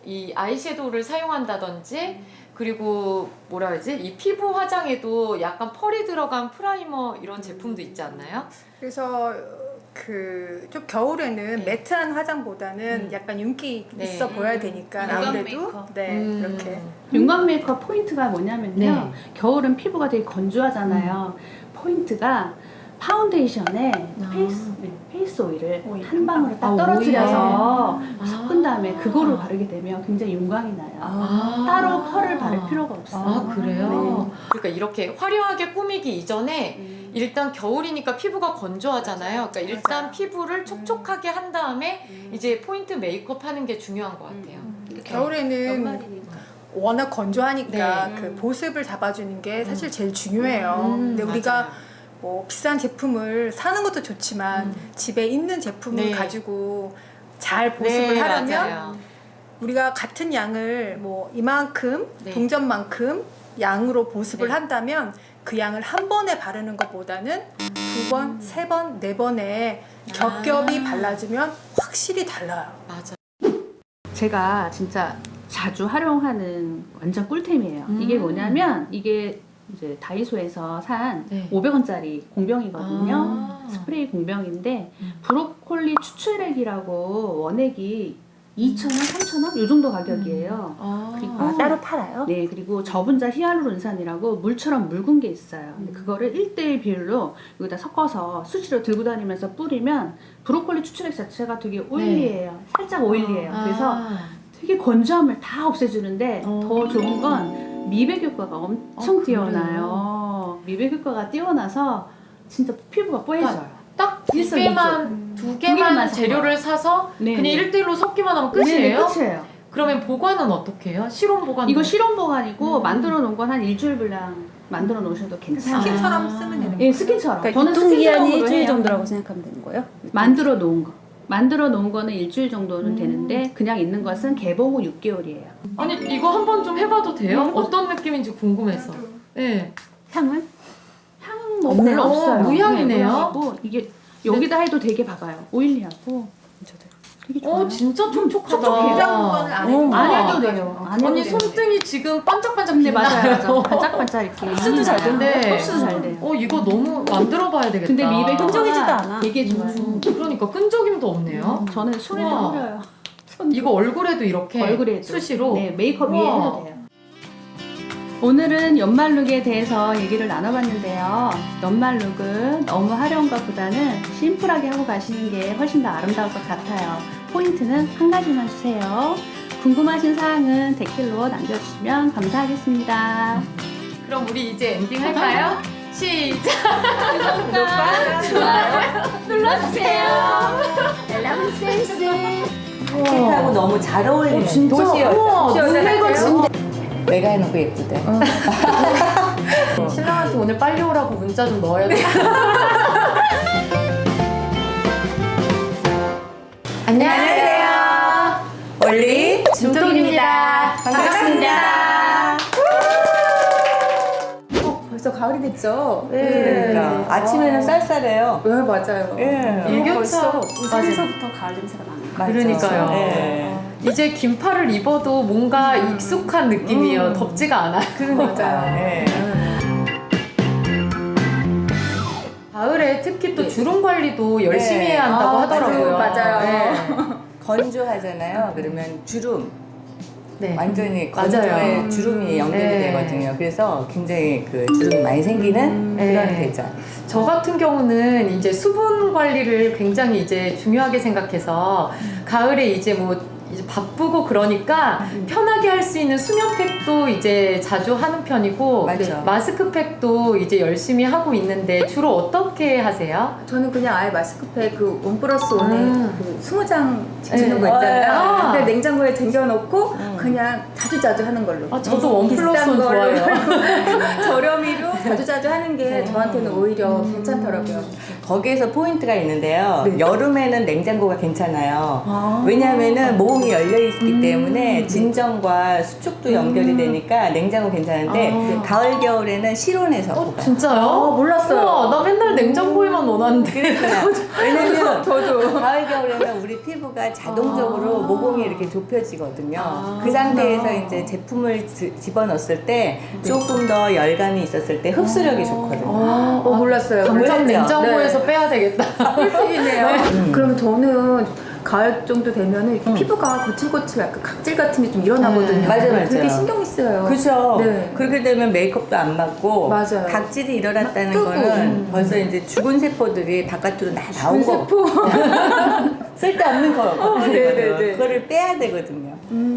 이 아이섀도우를 사용한다든지 그리고 뭐라 그러지? 이 피부 화장에도 약간 펄이 들어간 프라이머 이런 제품도 있지 않나요? 그래서 좀 겨울에는 네. 매트한 화장보다는 약간 윤기 네. 있어 보여야 되니까 윤곽 아무래도 메이크업. 이렇게 윤곽 메이크업 포인트가 뭐냐면요. 네. 겨울은 피부가 되게 건조하잖아요. 포인트가 파운데이션에 페이스 오일을 한 방울을 딱 떨어뜨려서 섞은 다음에 그거를 바르게 되면 굉장히 윤곽이 나요. 따로 펄을 바를 필요가 없어요. 아, 그래요? 그러니까 이렇게 화려하게 꾸미기 이전에 일단 겨울이니까 피부가 건조하잖아요. 그러니까 일단 피부를 촉촉하게 한 다음에 이제 포인트 메이크업 하는 게 중요한 것 같아요. 겨울에는 워낙 건조하니까 네. 그 보습을 잡아주는 게 사실 제일 중요해요. 근데 우리가 맞아요. 뭐 비싼 제품을 사는 것도 좋지만 집에 있는 제품을 네. 가지고 잘 보습을 네, 하려면 맞아요. 우리가 같은 양을 뭐 이만큼 네. 동전만큼 양으로 보습을 네. 한다면 그 양을 한 번에 바르는 것보다는 두 번, 세 번, 네 번에 겹겹이 발라주면 확실히 달라요. 맞아. 제가 진짜 자주 활용하는 완전 꿀템이에요. 이게 뭐냐면 이게 이제 다이소에서 산 네. 500원짜리 공병이거든요. 아. 스프레이 공병인데 브로콜리 추출액이라고 원액이 2,000원, 3,000원 요 정도 가격이에요. 그리고 따로 팔아요? 네, 그리고 저분자 히알루론산이라고 물처럼 묽은 게 있어요. 근데 그거를 1:1 비율로 여기다 섞어서 수시로 들고 다니면서 뿌리면 브로콜리 추출액 자체가 되게 오일리해요. 살짝 오일리해요. 그래서 되게 건조함을 다 없애주는데 더 좋은 건 미백 효과가 엄청 뛰어나요. 미백 효과가 뛰어나서 진짜 피부가 뽀얘져요. 딱 두 개만, 두 개만 개만 재료를 사서 네, 그냥 네. 1대1로 섞기만 하면 끝이에요? 네, 끝이에요. 그러면 보관은 어떻게 해요? 실온 보관? 이거 실온 보관이고 만들어 놓은 건 한 일주일 분량 만들어 놓으셔도 괜찮아요. 스킨처럼 쓰면 되는 거예요. 예, 스킨처럼. 그러니까 저는 유통기한이 스킨처럼으로 일주일 해요. 정도라고 생각하면 되는 거예요? 만들어 놓은 거. 만들어 놓은 거는 일주일 정도는 되는데 그냥 있는 것은 개봉 후 6개월이에요. 아니 이거 한번 좀 해봐도 돼요? 어떤 느낌인지 궁금해서. 네. 향은? 향은 뭐 없네요. 별로 없어요. 무향이네요. 무향이고 이게 여기다 해도 되게 봐봐요. 오일리하고 되게 좋아요. 진짜 촉촉하다. 보관은 안 해도 안 돼요. 해도 돼요. 안 해도 아니 돼요. 손등이 지금 반짝반짝 근데 빛나요. 맞아요. 반짝반짝 이렇게 흡수도 잘 되는데. 흡수도 잘 돼요. 이거 너무 만들어봐야 되겠다. 근데 미백 끈적이지도 효과가 않아. 되게 좋아요. 그러니까 끈적임도 없네요. 저는 손에도 우와. 뿌려요. 이거 얼굴에도 이렇게 얼굴에도. 수시로. 네, 메이크업 위에 우와. 해도 돼요. 오늘은 연말룩에 대해서 얘기를 나눠봤는데요. 연말룩은 너무 화려한 것보다는 심플하게 하고 가시는 게 훨씬 더 아름다울 것 같아요. 포인트는 한 가지만 주세요. 궁금하신 사항은 댓글로 남겨주시면 감사하겠습니다. 그럼 우리 이제 엔딩 할까요? 시작! 구독과 좋아요 눌러주세요. 알람 센스. 하고 너무 잘 어울리는 도시여자. 우와, 눈매가 진짜. 내가 해놓고 예쁘대. 신랑한테 오늘 빨리 오라고 문자 좀 넣어야 돼. 안녕하세요. 원리 준톡입니다. 반갑습니다. 벌써 가을이 됐죠? 그러니까 아침에는 쌀쌀해요. 네, 맞아요. 예. 일교차. 웃으면서부터 가을 냄새가 나는 거. 맞죠. 그러니까요. 네. 이제 긴팔을 입어도 뭔가 익숙한 느낌이에요. 덥지가 않아요. 그러니까요. 네. 가을에 특히 또 주름 관리도 열심히 해야 한다고 하더라고요. 맞아요. 건조하잖아요. 그러면 주름. 네. 완전히 맞아요. 건조에 주름이 연결이 네. 되거든요. 그래서 굉장히 그 주름이 많이 생기는 그런 네. 계절. 저 같은 경우는 이제 수분 관리를 굉장히 이제 중요하게 생각해서 가을에 이제 뭐 이제 바쁘고 그러니까 편하게 할 수 있는 수면팩도 이제 자주 하는 편이고 맞아. 마스크팩도 이제 열심히 하고 있는데 주로 어떻게 하세요? 저는 그냥 아예 마스크팩 그 1+1에 그 20장 지는 네. 거 있잖아요. 아. 그냥 냉장고에 쟁여놓고 그냥 자주자주 하는 걸로. 아, 저도 1+1 비싼 걸로. 좋아해요. 저렴이로 자주자주 하는 게 저한테는 오히려 괜찮더라고요. 거기에서 포인트가 있는데요. 네. 여름에는 냉장고가 괜찮아요. 왜냐하면은 모공이 열려 있기 때문에 진정과 수축도 연결이 되니까 냉장고 괜찮은데 가을 겨울에는 실온에서 뽑아요. 진짜요? 몰랐어요. 우와, 나 맨날 냉장고에만 넣어놨는데. 왜냐면 저도 가을 겨울에는 우리 피부가 자동적으로 모공이 이렇게 좁혀지거든요. 그 상태에서 이제 제품을 집어넣었을 때 조금 더 열감이 있었을 때 흡수력이 좋거든요. 몰랐어요. 당장 몰랐죠? 냉장고에서 빼야 되겠다. 꿀팁이네요. 그러면 저는 가을 정도 되면은 이렇게 피부가 거칠거칠 약간 각질 같은 게 좀 일어나거든요. 맞아요. 되게 신경이 쓰여요. 그렇죠. 네. 그렇게 되면 메이크업도 안 맞고 맞아요. 각질이 일어났다는 뜨고. 거는 벌써 이제 죽은 세포들이 바깥으로 나온 거. 세포. 쓸데없는 거. 네네네. 그거를 빼야 되거든요.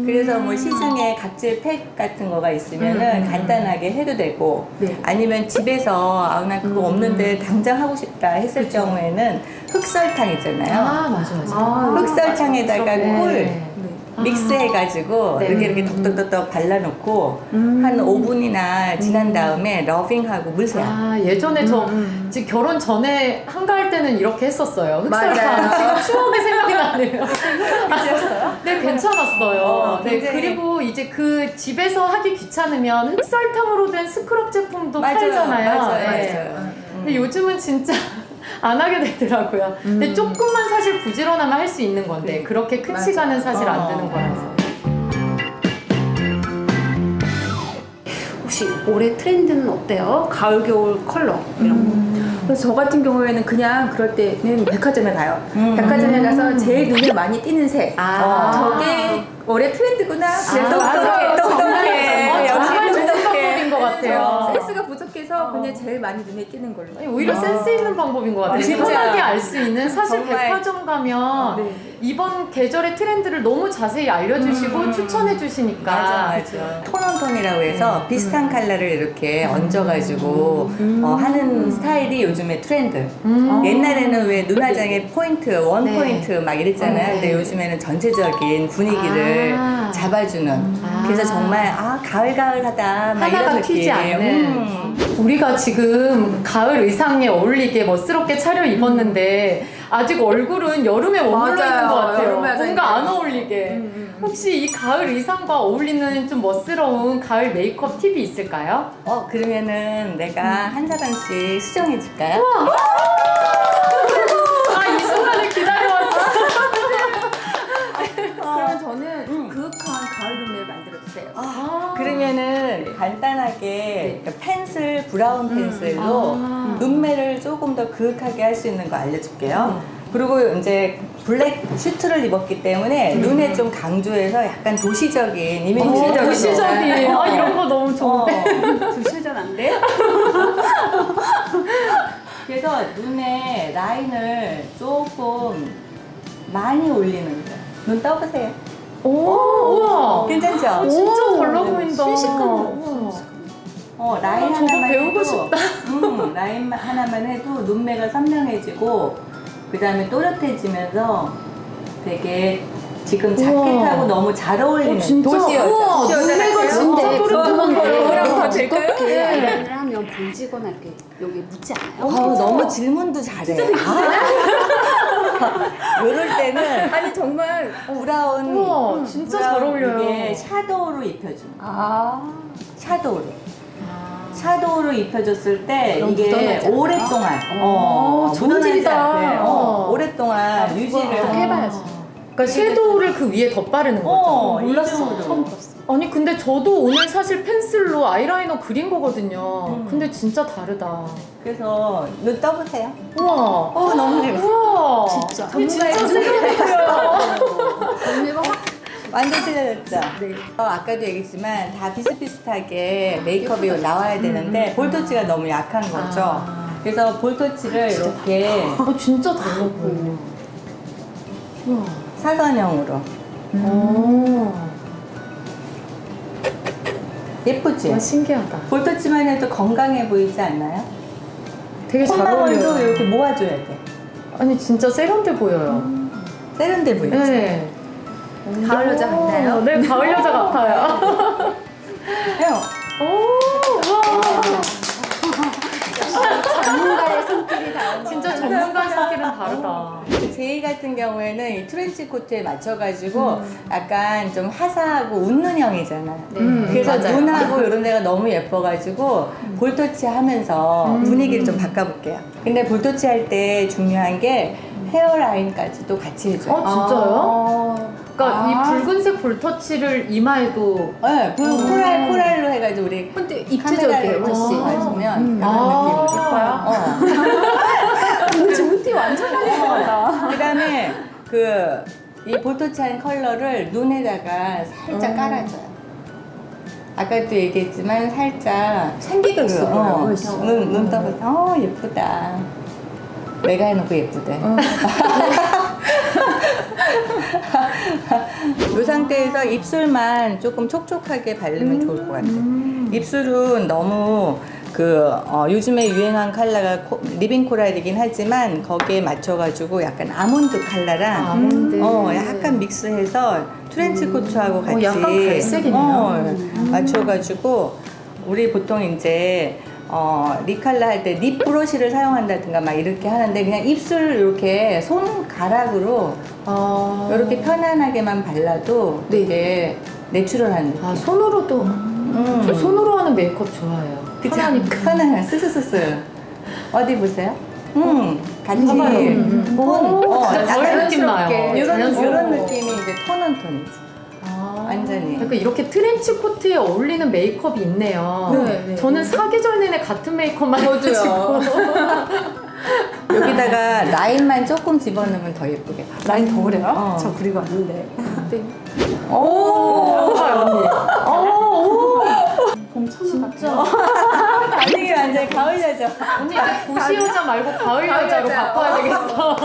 그래서 뭐 시중에 각질 팩 같은 거가 있으면은 간단하게 해도 되고 네. 아니면 집에서 아, 난 그거 없는데 당장 하고 싶다 했을 경우에는 흑설탕 있잖아요. 맞아. 흑설탕에다가 꿀 네. 믹스해가지고 네. 이렇게 덕덕덕덕 발라놓고 한 5분이나 지난 다음에 러빙하고 물세요. 아, 예전에 저 지금 결혼 전에 한가할 때는 이렇게 했었어요. 흑설탕. 맞아요. 지금 추억이 생각이 나네요. 네, 괜찮았어요. 네, 굉장히- 그리고 이제 그 집에서 하기 귀찮으면 흑설탕으로 된 스크럽 제품도 맞아요. 팔잖아요. 맞아요. 네. 맞아요. 근데 요즘은 진짜 안 하게 되더라고요. 근데 조금만 사실 부지런하면 할 수 있는 건데 그렇게 큰 시간은 사실 안 드는 거라서. 혹시 올해 트렌드는 어때요? 가을 겨울 컬러 이런 거. 그래서 저 같은 경우에는 그냥 그럴 때는 백화점에 가요. 백화점에 가서 제일 눈에 많이 띄는 색. 저게 올해 트렌드구나. 그래서 정말 좋은 방법인 것 같아요. 센스가 부족해서 그냥 제일 많이 눈에 띄는 걸로. 아니, 오히려 센스 있는 방법인 것 같아요. 진짜. 편하게 알 수 있는 사실 정말. 백화점 가면 네. 이번 계절의 트렌드를 너무 자세히 알려주시고 추천해 주시니까 맞아. 톤온톤이라고 해서 비슷한 컬러를 이렇게 얹어가지고 하는 스타일이 요즘에 트렌드. 옛날에는 왜 눈화장에 포인트, 원 네. 포인트 막 이랬잖아요. 근데 요즘에는 전체적인 분위기를 잡아주는. 그래서 정말 가을가을하다 막 하나가 이런 튀지 느낌. 않는. 우리가 지금 가을 의상에 어울리게 멋스럽게 차려 입었는데 아직 얼굴은 여름에 머물러 맞아요. 있는 것 같아요. 여름에 하자 뭔가 안 어울리게. 혹시 이 가을 의상과 어울리는 좀 멋스러운 가을 메이크업 팁이 있을까요? 그러면은 내가 한 사람씩 수정해줄까요? 아, 이 순간을 기다려왔어. 그러면 저는 그윽한 가을 눈매를 만들어주세요. 그러면은 간단하게 펜슬, 브라운 펜슬로 눈매를 조금 더 그윽하게 할 수 있는 거 알려줄게요. 그리고 이제 블랙 슈트를 입었기 때문에 눈에 좀 강조해서 약간 도시적인 이미지를 도시적인. 아, 이런 거 너무 좋은데. 도시전 안 돼? 그래서 눈에 라인을 조금 많이 올리는 거예요. 눈 떠보세요. 우와. 괜찮죠? 진짜 달라 보인다. 라인 저도 하나만 배우고 해도, 싶다. 라인 하나만 해도 눈매가 선명해지고 그 다음에 또렷해지면서 되게 지금 자켓하고 너무 잘 어울리는 도시 여자. 우와, 눈매가 진짜 또렷한 거예요. 라인을 하면 번지거나 이렇게 여기 묻지 않아요? 너무 질문도 잘해. 이럴 때는 아니 정말 브라운 우와, 진짜 잘 어울려요. 이게 샤도우로 입혀주는 거예요. 샤도우로. 샤도우로 입혀줬을 때 이게 오랫동안 좋은팁이다. 오랫동안 유지를 해봐야지. 그러니까 섀도우를 그 위에 덧바르는 거죠. 몰랐어. 처음 들었어. 아니 근데 저도 오늘 사실 펜슬로 아이라이너 그린 거거든요. 근데 진짜 다르다. 그래서 눈 떠보세요. 우와. 너무 재밌어. 우와. 진짜. 진짜 생각해요. 완전 틀려졌죠? 네. 아까도 얘기했지만 다 비슷비슷하게 메이크업이 나와야 되는데 볼터치가 너무 약한 거죠. 그래서 볼터치를 이렇게 진짜 달라 보여. 사선형으로 예쁘지? 신기하다. 볼터치만 해도 건강해 보이지 않나요? 되게 잘 콧망울도 어울려요. 이렇게 모아줘야 돼. 아니 진짜 세련돼 보여요. 세련돼 보이지? 네. 가을 여자 같나요? 네, 가을 여자 같아요. 전문가의 손길이 다. 진짜 전문가 손길은 다르다. 제이 같은 경우에는 이 트렌치 코트에 맞춰가지고 약간 좀 화사하고 웃는 형이잖아. 그래서 맞아요. 눈하고 이런 데가 너무 예뻐가지고 볼터치 하면서 분위기를 좀 바꿔볼게요. 근데 볼터치 할 때 중요한 게 헤어라인까지도 같이 해줘요. 진짜요? 그러니까 이 붉은색 볼터치를 이마에도 네, 코랄로 해가지고 우리 근데 입체적이에요. 입체적이에요. 혹시 맞으면 이런 느낌으로 예뻐요. 오늘 지금 티 완전 많이 나다. 그다음에 이 볼터치한 컬러를 눈에다가 살짝 깔아줘요. 아까도 얘기했지만 살짝 생기가 있어 보여요. 훨씬. 눈 떠서 예쁘다. 내가 해놓고 예쁘대. 이 상태에서 입술만 조금 촉촉하게 바르면 좋을 것 같아요. 입술은 너무 요즘에 유행한 컬러가 리빙 코랄이긴 하지만 거기에 맞춰가지고 약간 아몬드 컬러랑 약간 믹스해서 트렌치 코트하고 같이 약간 갈색이네요. 맞춰가지고 우리 보통 이제 립 컬러 할 때 립 브러쉬를 사용한다든가 막 이렇게 하는데 그냥 입술 이렇게 손가락으로 이렇게 편안하게만 발라도 되게 내추럴한 느낌. 아 손으로도 저 손으로 하는 메이크업 좋아해요. 그쵸? 편하니까. 편안해. 스스스스. 어디 보세요? 같이. 봐봐요. 약간 가을 느낌 나요. 이런 자연스러워. 느낌이 이제 톤온톤이지. 완전히. 그러니까 이렇게 트렌치 코트에 어울리는 메이크업이 있네요. 네. 저는 사계절 내내 같은 메이크업만 해가지고. 여기다가 라인만 조금 집어넣으면 더 예쁘게. 라인 더 그래요? 저 그리고 왔는데. 오! 언니. 봄천사 같죠? 아니, 완전 가을 여자. 언니 이제 도시 여자 말고 가을 여자로 바꿔야 되겠어.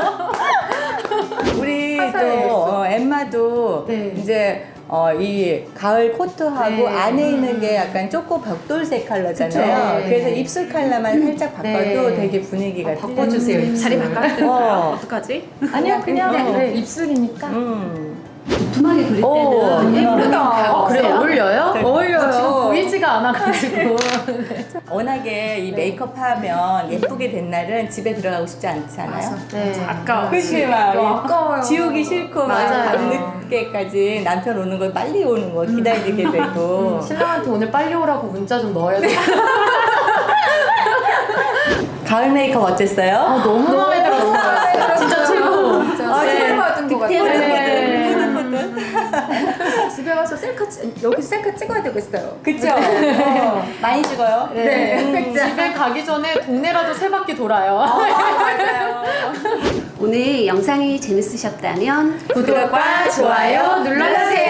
우리 또 엠마도 네. 이제 이 가을 코트하고 네. 안에 있는 게 약간 초코 벽돌색 컬러잖아요. 그쵸. 그래서 입술 컬러만 살짝 바꿔도 네. 되게 분위기가 바꿔주세요. 입술. 자리 바꿔. 어떡하지? 아니요, 그냥 네. 입술이니까. 두툼하게 그릴 때는 예쁘다. 그래 어울려요? 어울려요. 지금 보이지가 않아가지고. 워낙에 이 메이크업 하면 예쁘게 된 날은 집에 들어가고 싶지 않잖아요. 네. 아까 그치, 막 아까워요. 지우기 싫고 막 맞아요. 밤늦게까지 남편 오는 거 빨리 오는 거 기다리게 되고. 신랑한테 오늘 빨리 오라고 문자 좀 넣어야 돼. 가을 메이크업 어땠어요? 너무 마음에 들었어요. 진짜 최고. 선물 받은 것 같아요. 네. 집에 가서 여기 셀카 찍어야 되겠어요. 그쵸? 많이 찍어요? 네. 집에 가기 전에 동네라도 세 바퀴 돌아요. 오늘 영상이 재밌으셨다면 구독과 좋아요 눌러주세요.